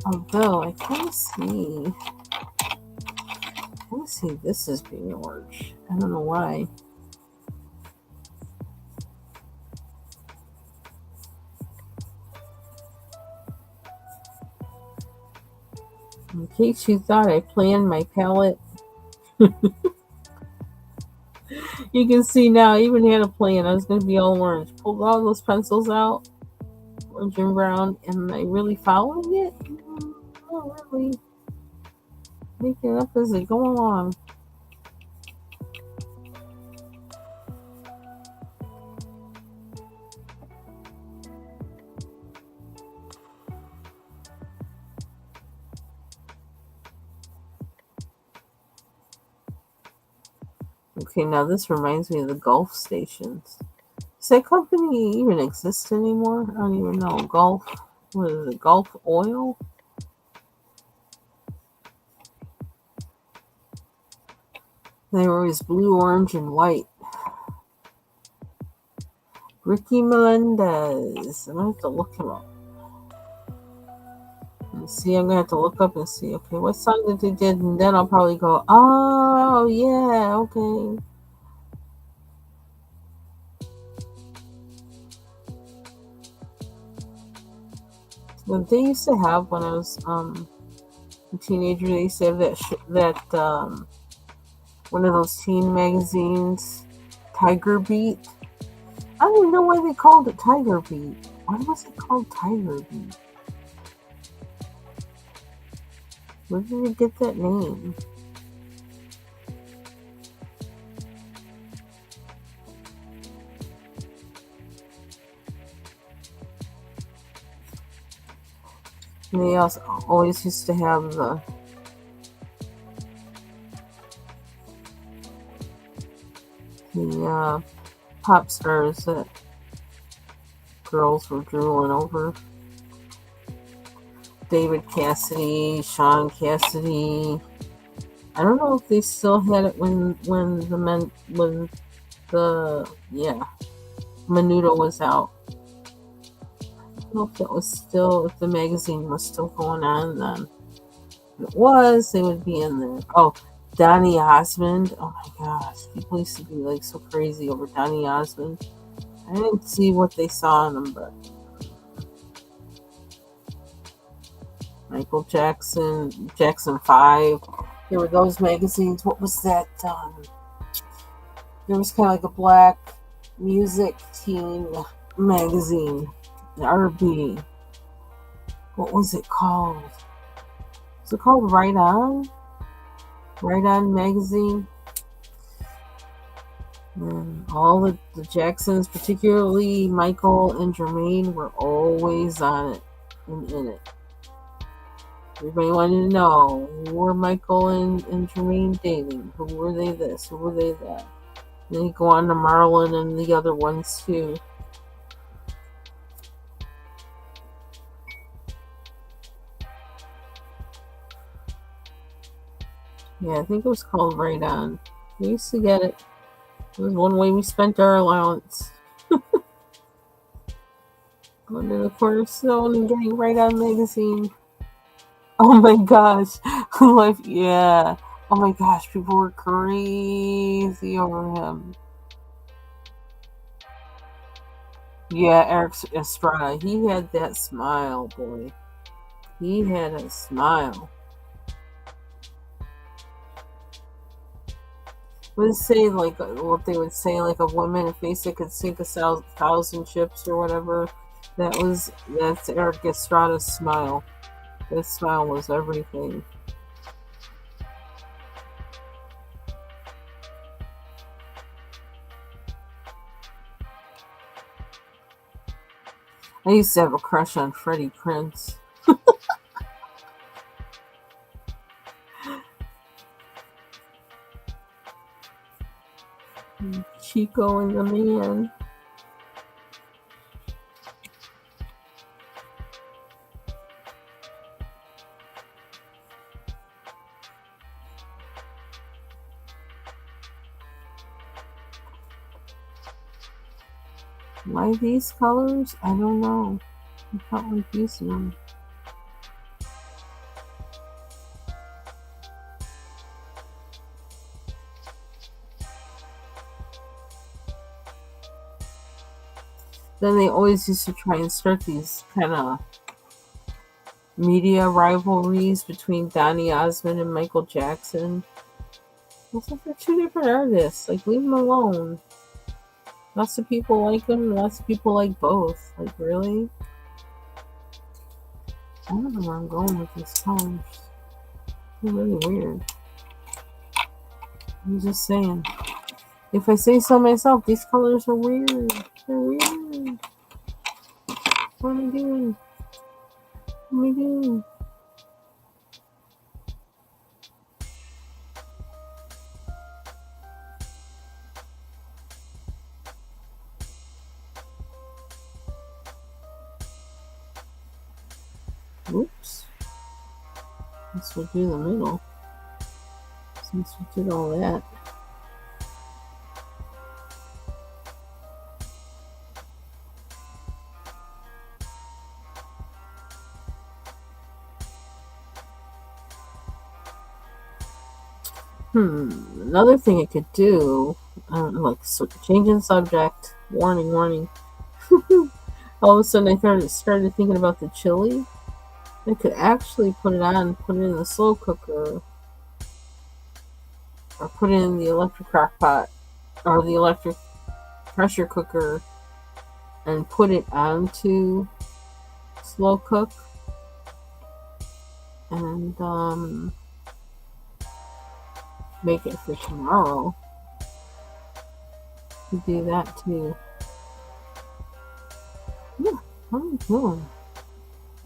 Although I can see this as being orange. I don't know why. In case you thought I planned my palette, you can see now I even had a plan. I was going to be all orange. Pulled all those pencils out, orange and brown. Am I really following it? Not really. Making it up as I go along. Okay, now this reminds me of the Gulf stations. Does that company even exist anymore? I don't even know. Gulf, what is it? Gulf Oil? They were always blue, orange, and white. Ricky Melendez. I'm going to have to look him up. And see, I'm going to have to look up and see, okay, what song did they did? And then I'll probably go, oh, yeah, okay. But they used to have when I was a teenager. They used to have that one of those teen magazines, Tiger Beat. I don't even know why they called it Tiger Beat. Why was it called Tiger Beat? Where did it get that name? And they also always used to have the pop stars that girls were drooling over. David Cassidy, Sean Cassidy. I don't know if they still had it when Menudo was out. I don't know if that was still, if the magazine was still going on then. If it was, they would be in there. Oh, Donny Osmond. Oh my gosh, people used to be like so crazy over Donny Osmond. I didn't see what they saw in him, but Michael Jackson, Jackson 5. There were those magazines. What was that? There was kind of like a black music teen magazine, the R&B. What was it called? Was it called Right On? Right On magazine. And all the Jacksons, particularly Michael and Jermaine, were always on it and in it. Everybody wanted to know, who were Michael and Jermaine dating? Who were they this? Who were they that? And then you go on to Marlon and the other ones too. Yeah, I think it was called Right On. We used to get it. It was one way we spent our allowance. Going to the cornerstone and getting Right On magazine. Oh my gosh. Life, yeah. Oh my gosh, people were crazy over him. Yeah, Eric Estrada. He had that smile, boy. He had a smile. Would say like what they would say like a woman if they could sink 1,000 ships or whatever. That's Eric Estrada's smile. His smile was everything. I used to have a crush on Freddie Prinze. Chico and the Man. Why these colors? I don't know. I felt like using them. Then they always used to try and start these kind of media rivalries between Donny Osmond and Michael Jackson. It's like they're two different artists. Like, leave them alone. Lots of people like them, lots of people like both. Like, really? I don't know where I'm going with these colors. They're really weird. I'm just saying. If I say so myself, these colors are weird. They're weird. What am I doing? What am I doing? Oops. Guess we'll do the middle. Since we did all that. Another thing it could do, like changing subject, warning. All of a sudden I started thinking about the chili. I could actually put it on, put it in the slow cooker, or put it in the electric crock pot or the electric pressure cooker and put it onto slow cook and make it for tomorrow. You do that too. Yeah, what are you doing?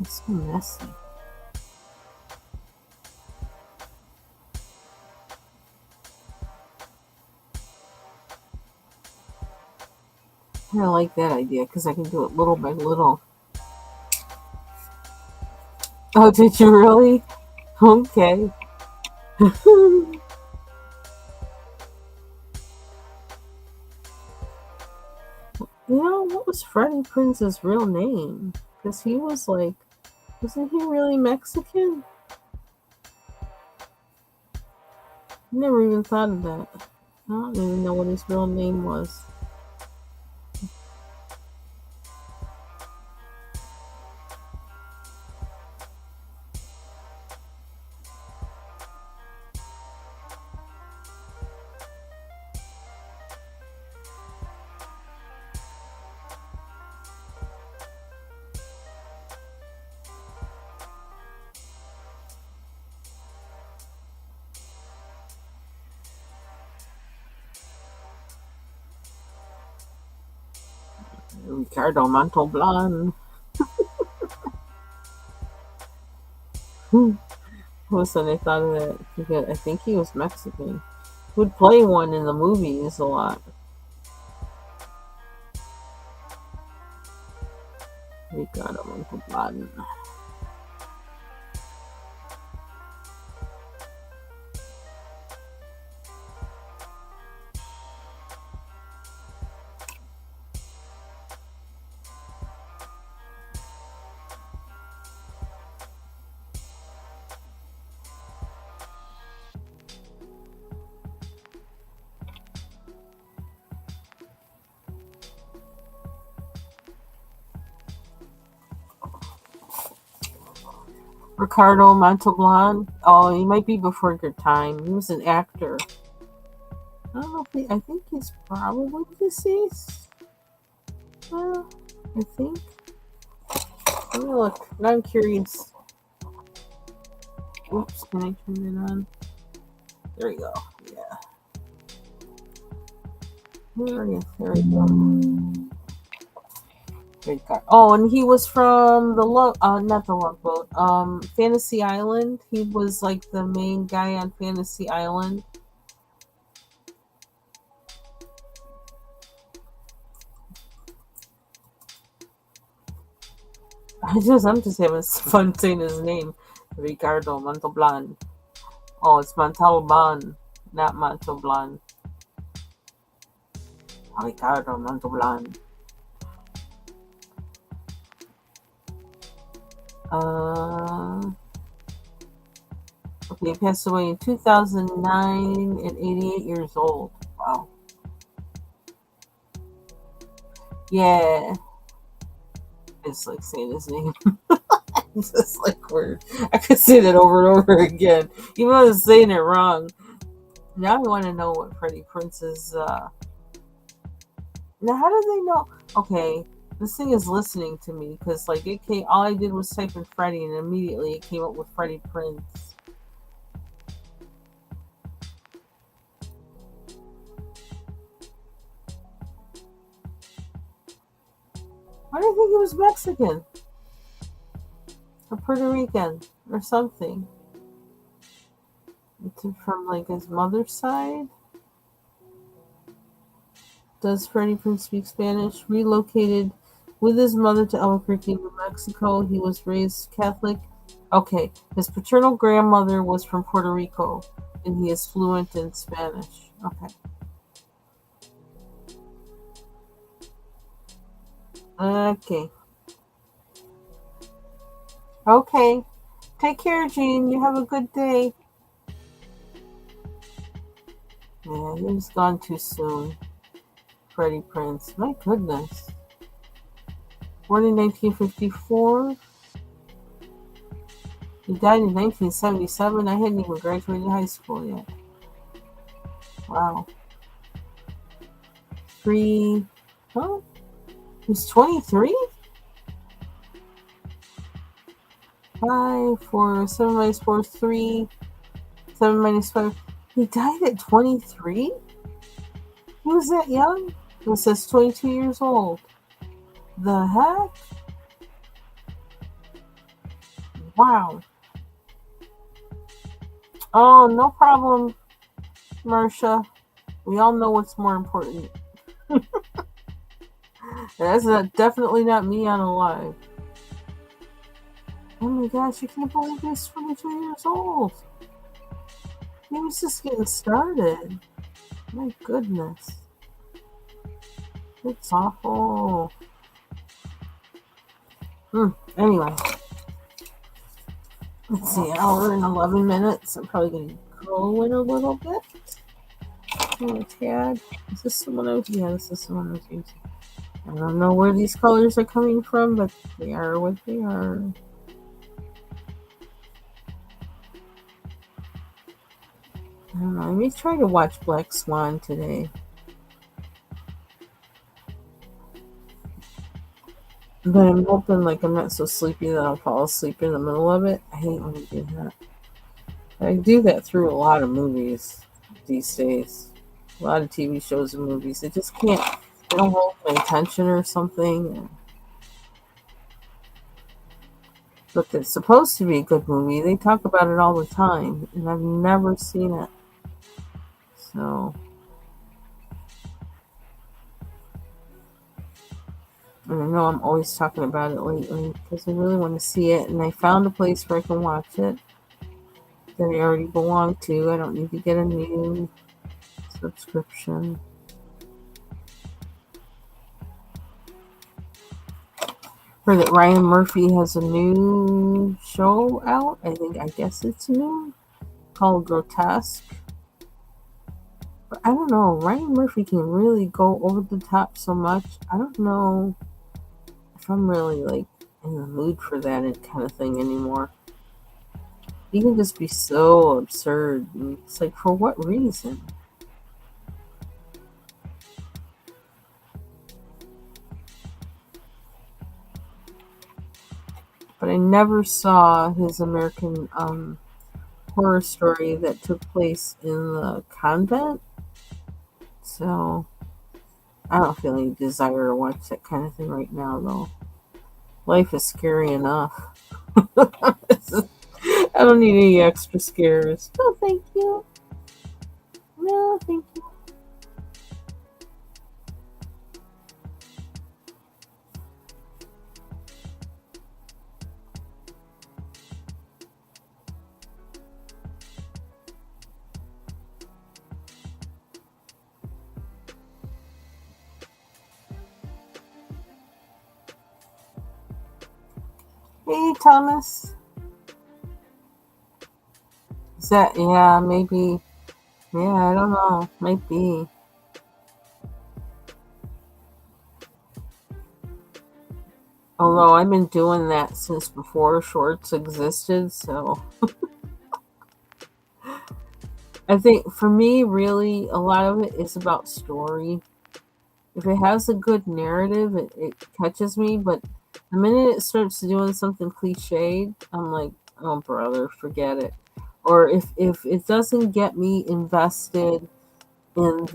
It's so messy. I like that idea because I can do it little by little. Oh, did you really? Okay. What was Freddie Prince's real name? Because he was like, wasn't he really Mexican? I never even thought of that. I don't even know what his real name was. Ricardo Montalban. Listen, I thought of that because I think he was Mexican. He would play one in the movies a lot. Ricardo Montalban. Ricardo Montalban. Oh, he might be before your time. He was an actor. I don't know if I think he's probably deceased. I think. Let me look. Now I'm curious. Oops, can I turn it on? There we go. Yeah. There we go. Oh, and he was from the not the Love Boat. Fantasy Island. He was like the main guy on Fantasy Island. I'm just having fun saying his name, Ricardo Montalban. Oh, it's Montalban, not Montalban. Ricardo Montalban. Okay, he passed away in 2009 at 88 years old. Wow. Yeah. It's like saying his name. It's just like weird. I could say that over and over again. Even though I was saying it wrong. Now I want to know what Freddie Prince's. Now, how do they know? Okay, this thing is listening to me because, like, it came. All I did was type in Freddie, and immediately it came up with Freddie Prince. Why do you think he was Mexican or Puerto Rican or something? From like his mother's side. Does Freddie Prinze speak Spanish? Relocated with his mother to Albuquerque, New Mexico. He was raised Catholic. Okay, his paternal grandmother was from Puerto Rico, and he is fluent in Spanish. Okay. Okay. Okay. Take care, Jean. You have a good day. Yeah, he was gone too soon. Freddie Prinze. My goodness. Born in 1954. He died in 1977. I hadn't even graduated high school yet. Wow. Three. Huh? He's 23? 5, 4, 7 minus 4, 3. 7 minus 5. He died at 23? He was that young? It says 22 years old. The heck? Wow. Oh, no problem, Marcia. We all know what's more important. That's definitely not me on Alive. Oh my gosh, I can't believe he's 22 years old. He was just getting started. My goodness. It's awful. Anyway. Let's see, hour and 11 minutes. I'm probably going to go in a little bit. A tad. Is this the one I was using? Yeah, this is the one I was using. I don't know where these colors are coming from, but they are what they are. I don't know. I may try to watch Black Swan today. But I'm hoping like I'm not so sleepy that I'll fall asleep in the middle of it. I hate when I do that. I do that through a lot of movies these days. A lot of TV shows and movies. I just can't. They don't hold my attention or something. But it's supposed to be a good movie. They talk about it all the time, and I've never seen it. So, and I know I'm always talking about it lately because I really want to see it, and I found a place where I can watch it that I already belong to. I don't need to get a new subscription. Heard that Ryan Murphy has a new show out. I guess it's new, called Grotesque. But I don't know. Ryan Murphy can really go over the top so much. I don't know if I'm really like in the mood for that kind of thing anymore. He can just be so absurd. And it's like, for what reason? But I never saw his American Horror Story that took place in the convent. So I don't feel any desire to watch that kind of thing right now, though. Life is scary enough. I don't need any extra scares. No, thank you. No, thank you. Hey, Thomas. Is that, yeah, maybe. Yeah, I don't know. Might be. Although I've been doing that since before shorts existed, so I think for me, really, a lot of it is about story. If it has a good narrative, it catches me, but the minute it starts doing something cliched, I'm like, oh, brother, forget it. Or if it doesn't get me invested in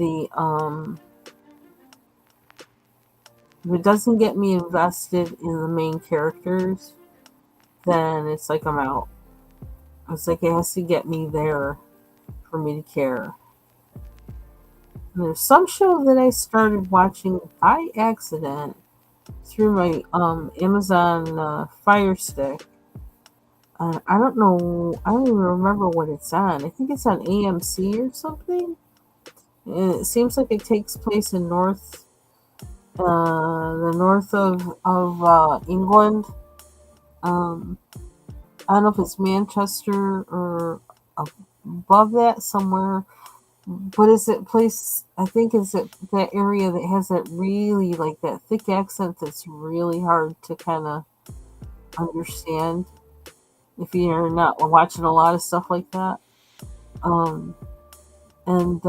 if it doesn't get me invested in the main characters, then it's like I'm out. It's like it has to get me there for me to care. And there's some show that I started watching by accident through my Amazon Fire Stick. I don't know. I don't even remember what it's on. I think it's on AMC or something. And it seems like it takes place in the north of England. Um, I don't know if it's Manchester or above that somewhere. But is it place? I think is it that area that has that really like that thick accent that's really hard to kind of understand. if you're not watching a lot of stuff like that. Um, and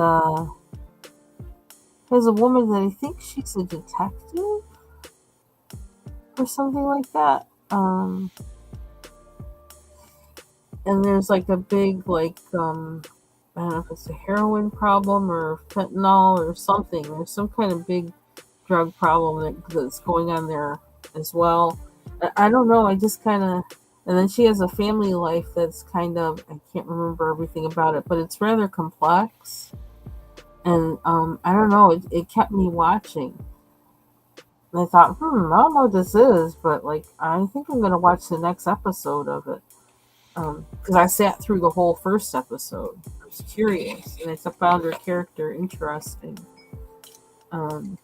there's a woman that I think she's a detective or something like that. And there's like a big I don't know if it's a heroin problem or fentanyl or something. There's some kind of big drug problem that's going on there as well. I don't know. I just kind of, and then she has a family life that's kind of, I can't remember everything about it, but it's rather complex. And I don't know. It kept me watching. And I thought, I don't know what this is, but like, I think I'm gonna watch the next episode of it. Because I sat through the whole first episode. I was curious, and I found her character interesting. Um,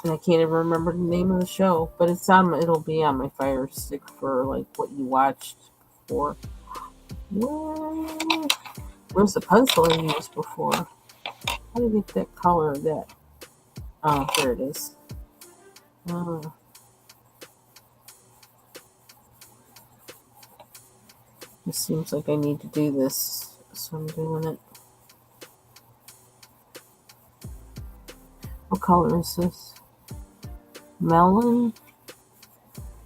and I can't even remember the name of the show, but it'll be on my Fire Stick for like what you watched before. Where's the pencil I used before? How do I get that color of that? Oh, there it is. It seems like I need to do this, so I'm doing it. What color is this? Melon?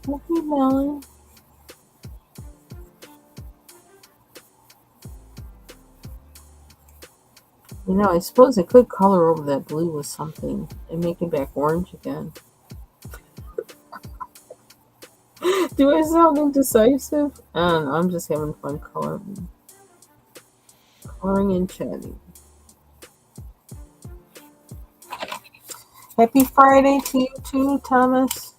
Okay, melon. You know, I suppose I could color over that blue with something and make it back orange again. Do I sound indecisive? I don't know, I'm just having fun coloring. Coloring and chatting. Happy Friday to you too, Thomas.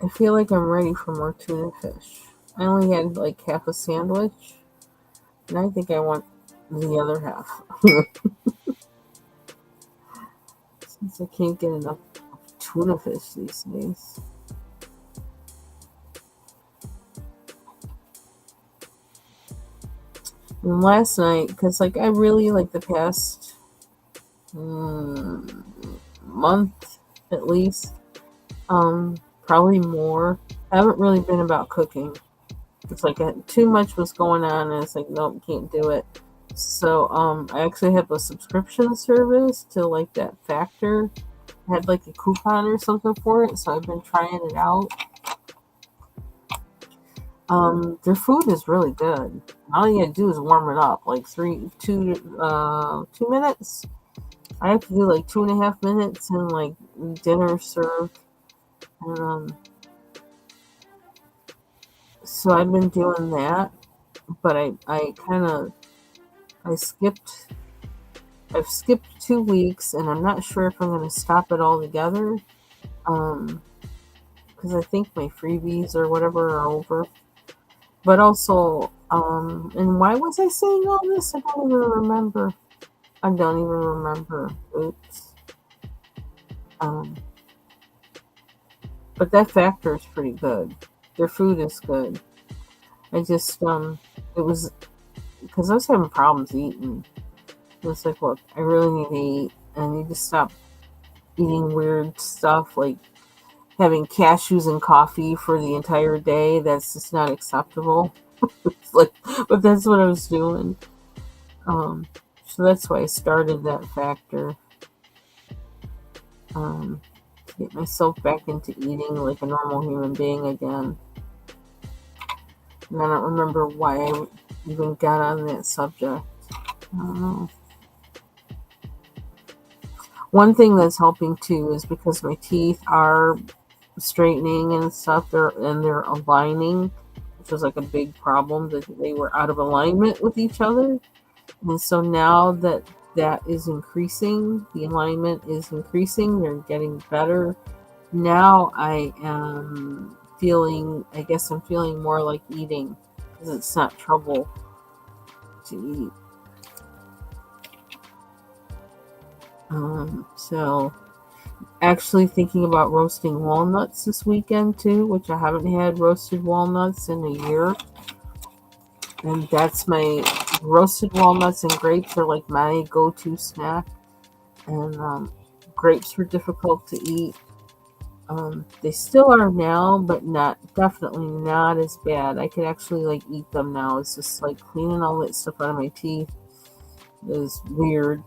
I feel like I'm ready for more tuna fish. I only had like half a sandwich, and I think I want the other half. Since I can't get enough tuna fish these days. And last night, because like I really like the past month at least, probably more. I haven't really been about cooking. It's like too much was going on, and it's like nope, can't do it. So I actually have a subscription service to like that Factor. I had like a coupon or something for it, so I've been trying it out. Their food is really good. All you gotta do is warm it up, like 2 minutes. I have to do like 2.5 minutes, and like dinner served. And so I've been doing that, but I kind of I skipped. I've skipped 2 weeks, and I'm not sure if I'm going to stop it altogether. Because I think my freebies or whatever are over. But also, and why was I saying all this? I don't even remember. I don't even remember. Oops. But that Factor is pretty good. Their food is good. I just, it was because I was having problems eating. It was like, look, I really need to eat. I need to stop eating weird stuff like having cashews and coffee for the entire day. That's just not acceptable. It's like, but that's what I was doing. So that's why I started that Factor. To get myself back into eating like a normal human being again. And I don't remember why I even got on that subject. I don't know. One thing that's helping too is because my teeth are straightening and stuff, they're aligning, which was like a big problem that they were out of alignment with each other. And so now that is increasing, the alignment is increasing, they're getting better. Now I guess I'm feeling more like eating because it's not trouble to eat. So actually thinking about roasting walnuts this weekend too, which I haven't had roasted walnuts in a year. And that's my roasted walnuts and grapes are like my go-to snack. And grapes were difficult to eat. They still are now, but definitely not as bad. I could actually like eat them now. It's just like cleaning all that stuff out of my teeth is weird.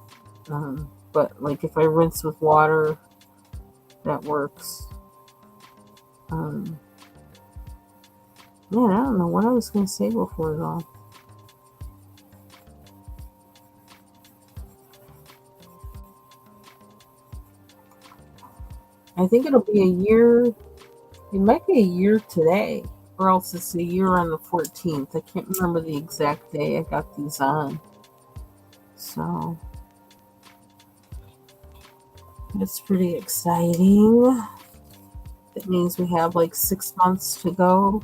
But like if I rinse with water, that works. Um, Man, I don't know what I was going to say before though. I think it'll be a year. It might be a year today, or else it's a year on the 14th. I can't remember the exact day I got these on. So it's pretty exciting. That means we have like 6 months to go,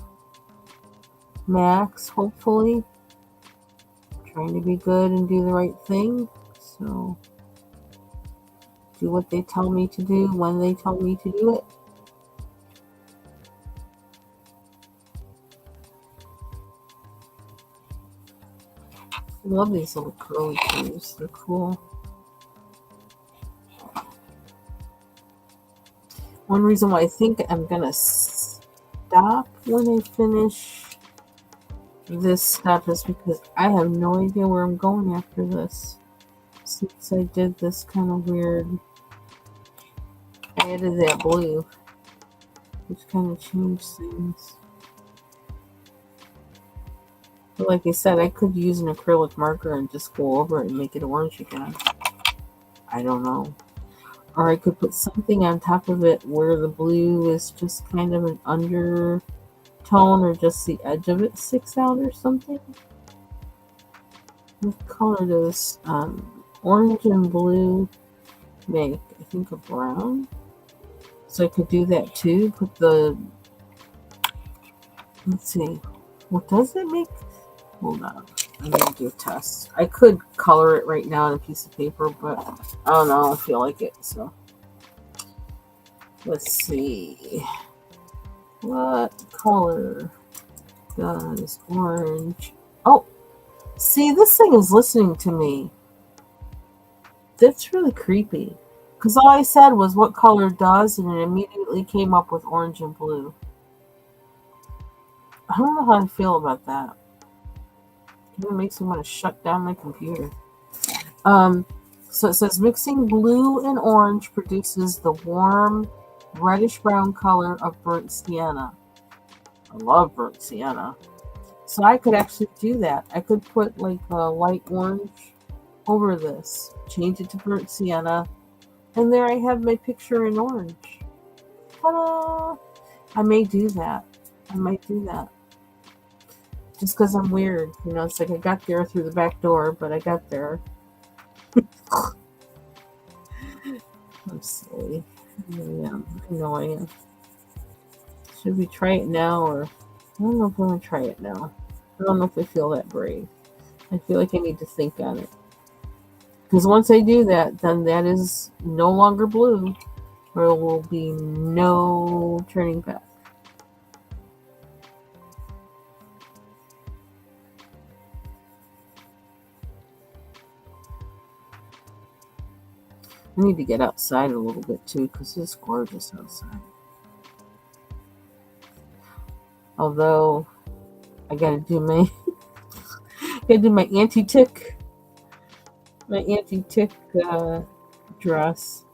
max, hopefully. Trying to be good and do the right thing. So do what they tell me to do when they tell me to do it. I love these little curly cues. They're cool. One reason why I think I'm gonna stop when I finish this step is because I have no idea where I'm going after this. Since I did this kind of weird, I added that blue, which kind of changed things. But like I said, I could use an acrylic marker and just go over it and make it orange again. I don't know. Or I could put something on top of it where the blue is just kind of an undertone or just the edge of it sticks out or something. What color does orange and blue make? I think a brown. So I could do that too. Put the, let's see, what does it make? Hold on, I'm gonna do a test. I could color it right now on a piece of paper, but I don't know, I don't feel like it. So let's see, what color does orange? Oh, see, this thing is listening to me. That's really creepy. Because all I said was what color does, and it immediately came up with orange and blue. I don't know how to feel about that. It makes me want to shut down my computer. So it says mixing blue and orange produces the warm reddish brown color of burnt sienna. I love burnt sienna. So I could actually do that. I could put like a light orange over this, change it to burnt sienna, and there I have my picture in orange. Ta-da! I may do that. I might do that. Just because I'm weird. You know, it's like I got there through the back door, but I got there. I'm silly. I am. I know I am. Should we try it now, or I don't know if I want to try it now. I don't know if I feel that brave. I feel like I need to think on it. Because once I do that, then that is no longer blue. There will be no turning back. I need to get outside a little bit too, because it's gorgeous outside. Although I gotta do my anti-tick dress.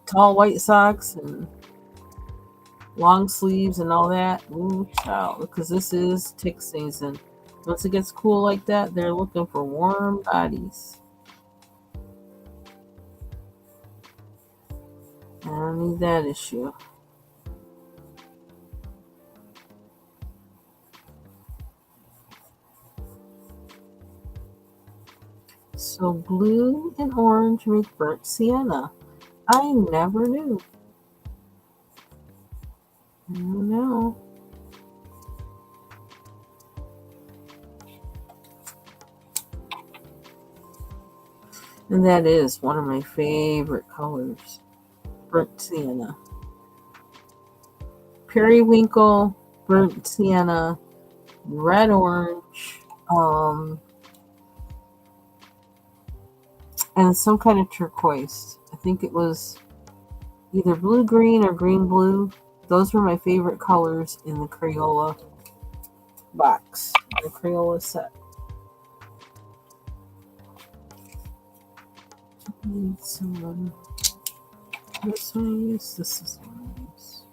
Tall white socks and long sleeves and all that. Ooh, child, because this is tick season. Once it gets cool like that, they're looking for warm bodies. I don't need that issue. So blue and orange make burnt sienna. I never knew. I don't know. And that is one of my favorite colors. Burnt sienna. Periwinkle, burnt sienna, red orange, and some kind of turquoise. I think it was either blue green or green blue. Those were my favorite colors in the Crayola box, the Crayola set. Need some. This one I use. This is one I use.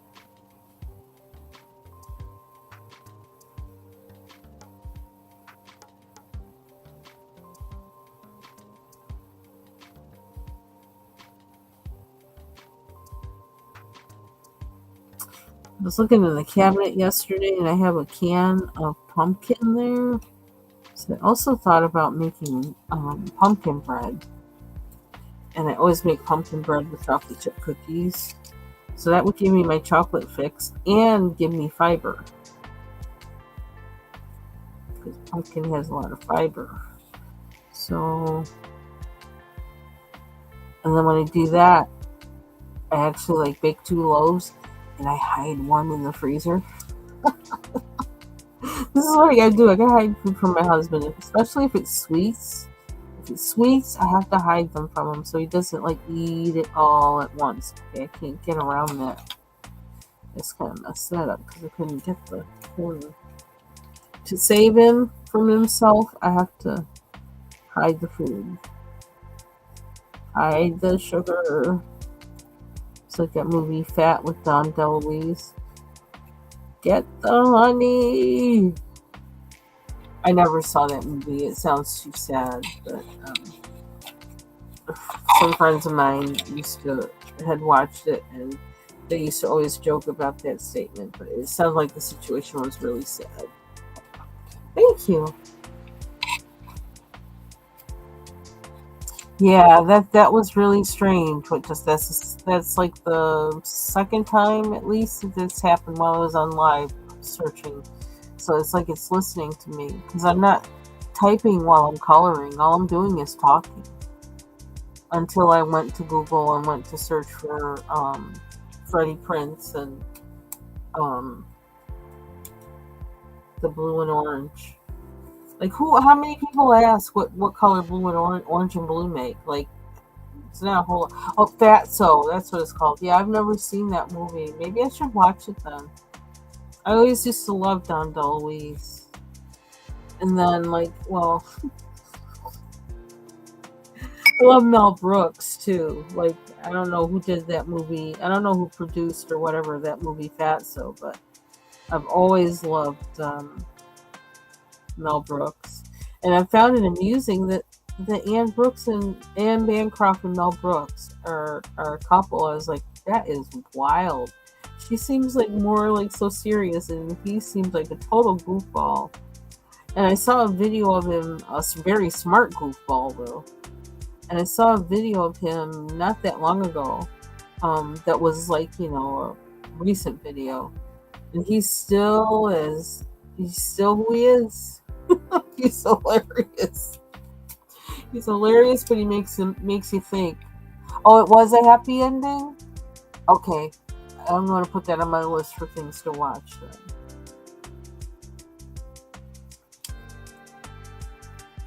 I was looking in the cabinet yesterday and I have a can of pumpkin there. So I also thought about making pumpkin bread. And I always make pumpkin bread with chocolate chip cookies. So that would give me my chocolate fix and give me fiber. Because pumpkin has a lot of fiber. So, and then when I do that, I actually like bake 2 loaves and I hide one in the freezer. This is what I gotta do. I gotta hide food from my husband, especially if it's sweets. If it's sweets, I have to hide them from him so he doesn't like eat it all at once. Okay, I can't get around that. It's kind of messed that up because I couldn't get the corner. To save him from himself, I have to hide the food. Hide the sugar. It's like that movie Fat with Don DeLuise. Get the honey. I never saw that movie. It sounds too sad, but some friends of mine had watched it, and they used to always joke about that statement. But it sounds like the situation was really sad. Thank you. Yeah, that was really strange. What just that's like the second time at least that this happened while I was on live searching. So it's like it's listening to me because I'm not typing while I'm coloring. All I'm doing is talking. Until I went to Google and went to search for Freddie Prinze and the blue and orange. Like how many people ask what color blue and orange and blue make? Like it's not a whole. Oh, Fatso, that's what it's called. Yeah, I've never seen that movie. Maybe I should watch it then. I always used to love Don DeLuise, and then I love Mel Brooks too. Like I don't know who did that movie. I don't know who produced or whatever that movie Fatso, but I've always loved Mel Brooks, and I found it amusing that Anne Brooks and Anne Bancroft and Mel Brooks are a couple. I was like, that is wild. She seems like more like so serious, and he seems like a total goofball. And I saw a video of him, a very smart goofball though. And I saw a video of him not that long ago. That was like a recent video, and he's still who he is. He's hilarious. He's hilarious, but he makes you think. Oh, it was a happy ending? Okay. I'm going to put that on my list for things to watch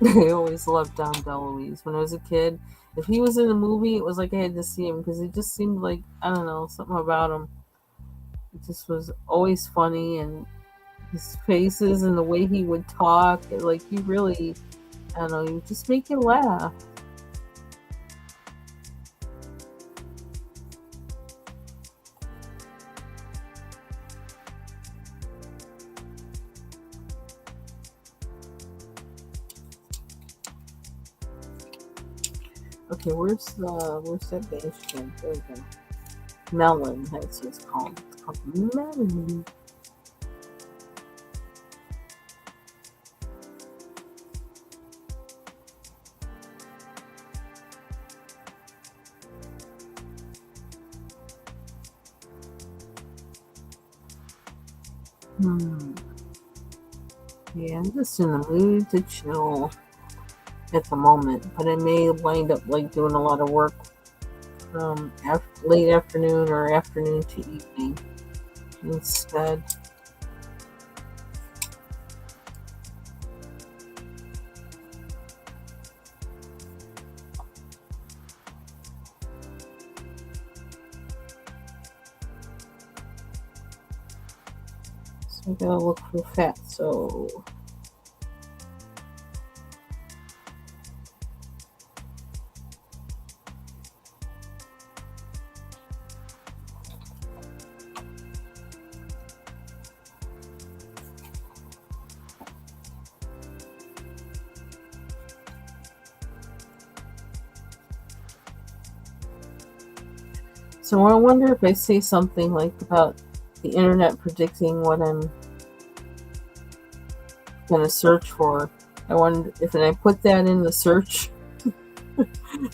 then. I always loved Don DeLuise. When I was a kid, if he was in a movie, it was like I had to see him because he just seemed like, I don't know, something about him. It just was always funny, and his faces and the way he would talk, like he really, I don't know, he would just make you laugh. Okay, where's that base camp? There we go. Melon, that's what it's called. It's called Melon. Yeah, I'm just in the mood to chill at the moment, but I may wind up like doing a lot of work late afternoon or afternoon to evening instead. I gotta look for fat. So I wonder if I say something like about the internet predicting what I'm gonna search for. I wonder if I put that in the search,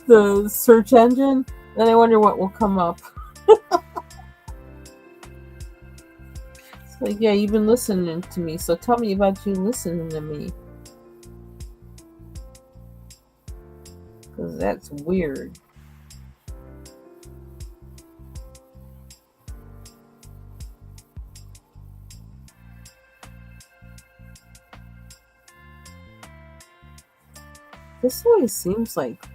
the search engine, then I wonder what will come up. It's like, yeah, you've been listening to me, so tell me about you listening to me. Because that's weird. This always seems like,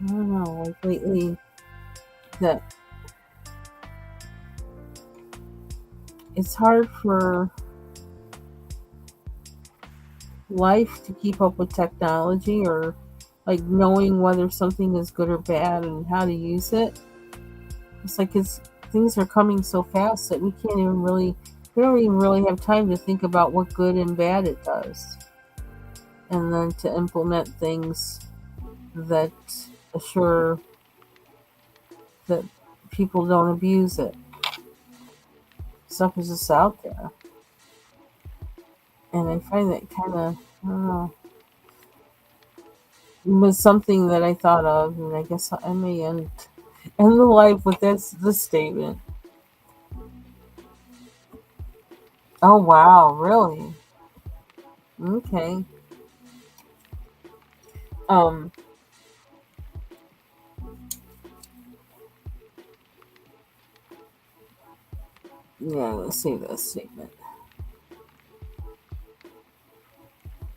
I don't know, like lately, that it's hard for life to keep up with technology, or like knowing whether something is good or bad and how to use it. It's like things are coming so fast that we don't even really have time to think about what good and bad it does, and then to implement things that assure that people don't abuse it. Stuff is just out there, and I find that kind of, I don't know, was something that I thought of, and I guess I may end the life with this statement. Oh wow, really? Okay. Um. Yeah. Let's see this statement.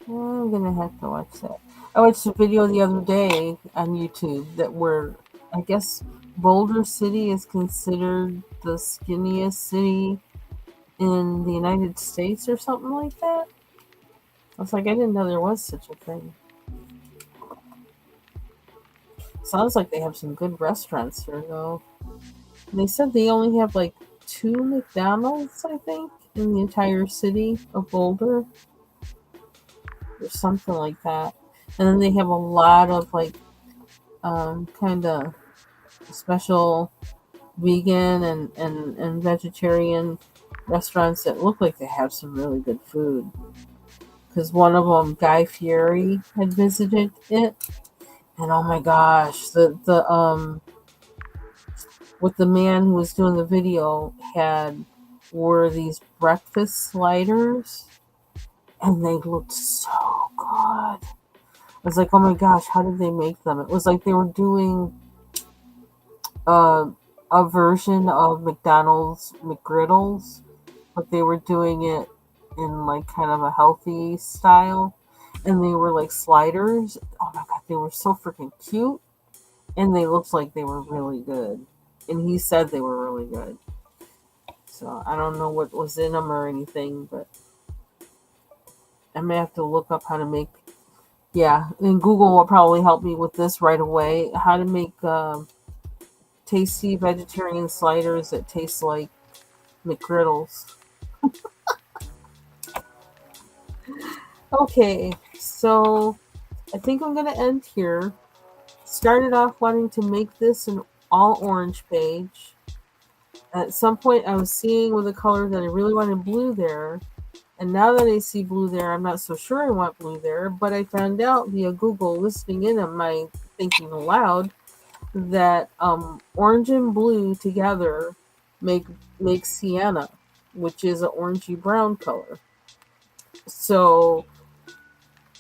I'm gonna have to watch that. I watched a video the other day on YouTube that where I guess Boulder City is considered the skinniest city in the United States or something like that. I was like, I didn't know there was such a thing. Sounds like they have some good restaurants here, though. And they said they only have like two McDonald's, I think, in the entire city of Boulder, or something like that. And then they have a lot of like kind of special vegan and vegetarian restaurants that look like they have some really good food. Because one of them, Guy Fieri, had visited it, and oh my gosh, the what the man who was doing the video had were these breakfast sliders, and they looked so good. I was like, oh my gosh, how did they make them? It was like they were doing uh, a version of McDonald's McGriddles, but they were doing it in like kind of a healthy style. And they were like sliders. Oh my god, they were so freaking cute. And they looked like they were really good. And he said they were really good. So I don't know what was in them or anything, but I may have to look up how to make. Yeah, and Google will probably help me with this right away. How to make tasty vegetarian sliders that taste like McGriddles. Okay, so I think I'm going to end here. Started off wanting to make this an all orange page. At some point, I was seeing with a color that I really wanted blue there. And now that I see blue there, I'm not so sure I want blue there. But I found out via Google, listening in on my thinking aloud, that orange and blue together make sienna, which is an orangey brown color. So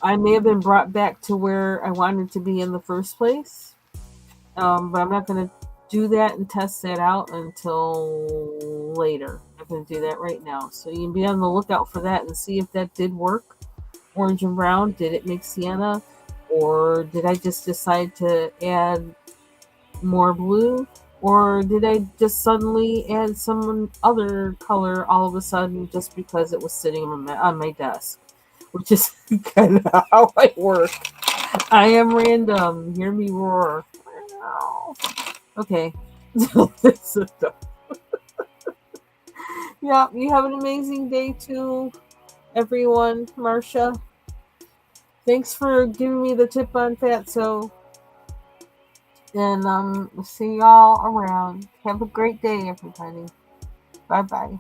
I may have been brought back to where I wanted to be in the first place, but I'm not going to do that and test that out until later. I'm going to do that right now. So you can be on the lookout for that and see if that did work. Orange and brown, did it make sienna? Or did I just decide to add more blue? Or did I just suddenly add some other color all of a sudden just because it was sitting on my desk? Which is kind of how I work. I am random. Hear me roar. Okay. Yeah, you have an amazing day too, everyone. Marcia, thanks for giving me the tip on Fatso. And see y'all around. Have a great day, everybody. Bye bye.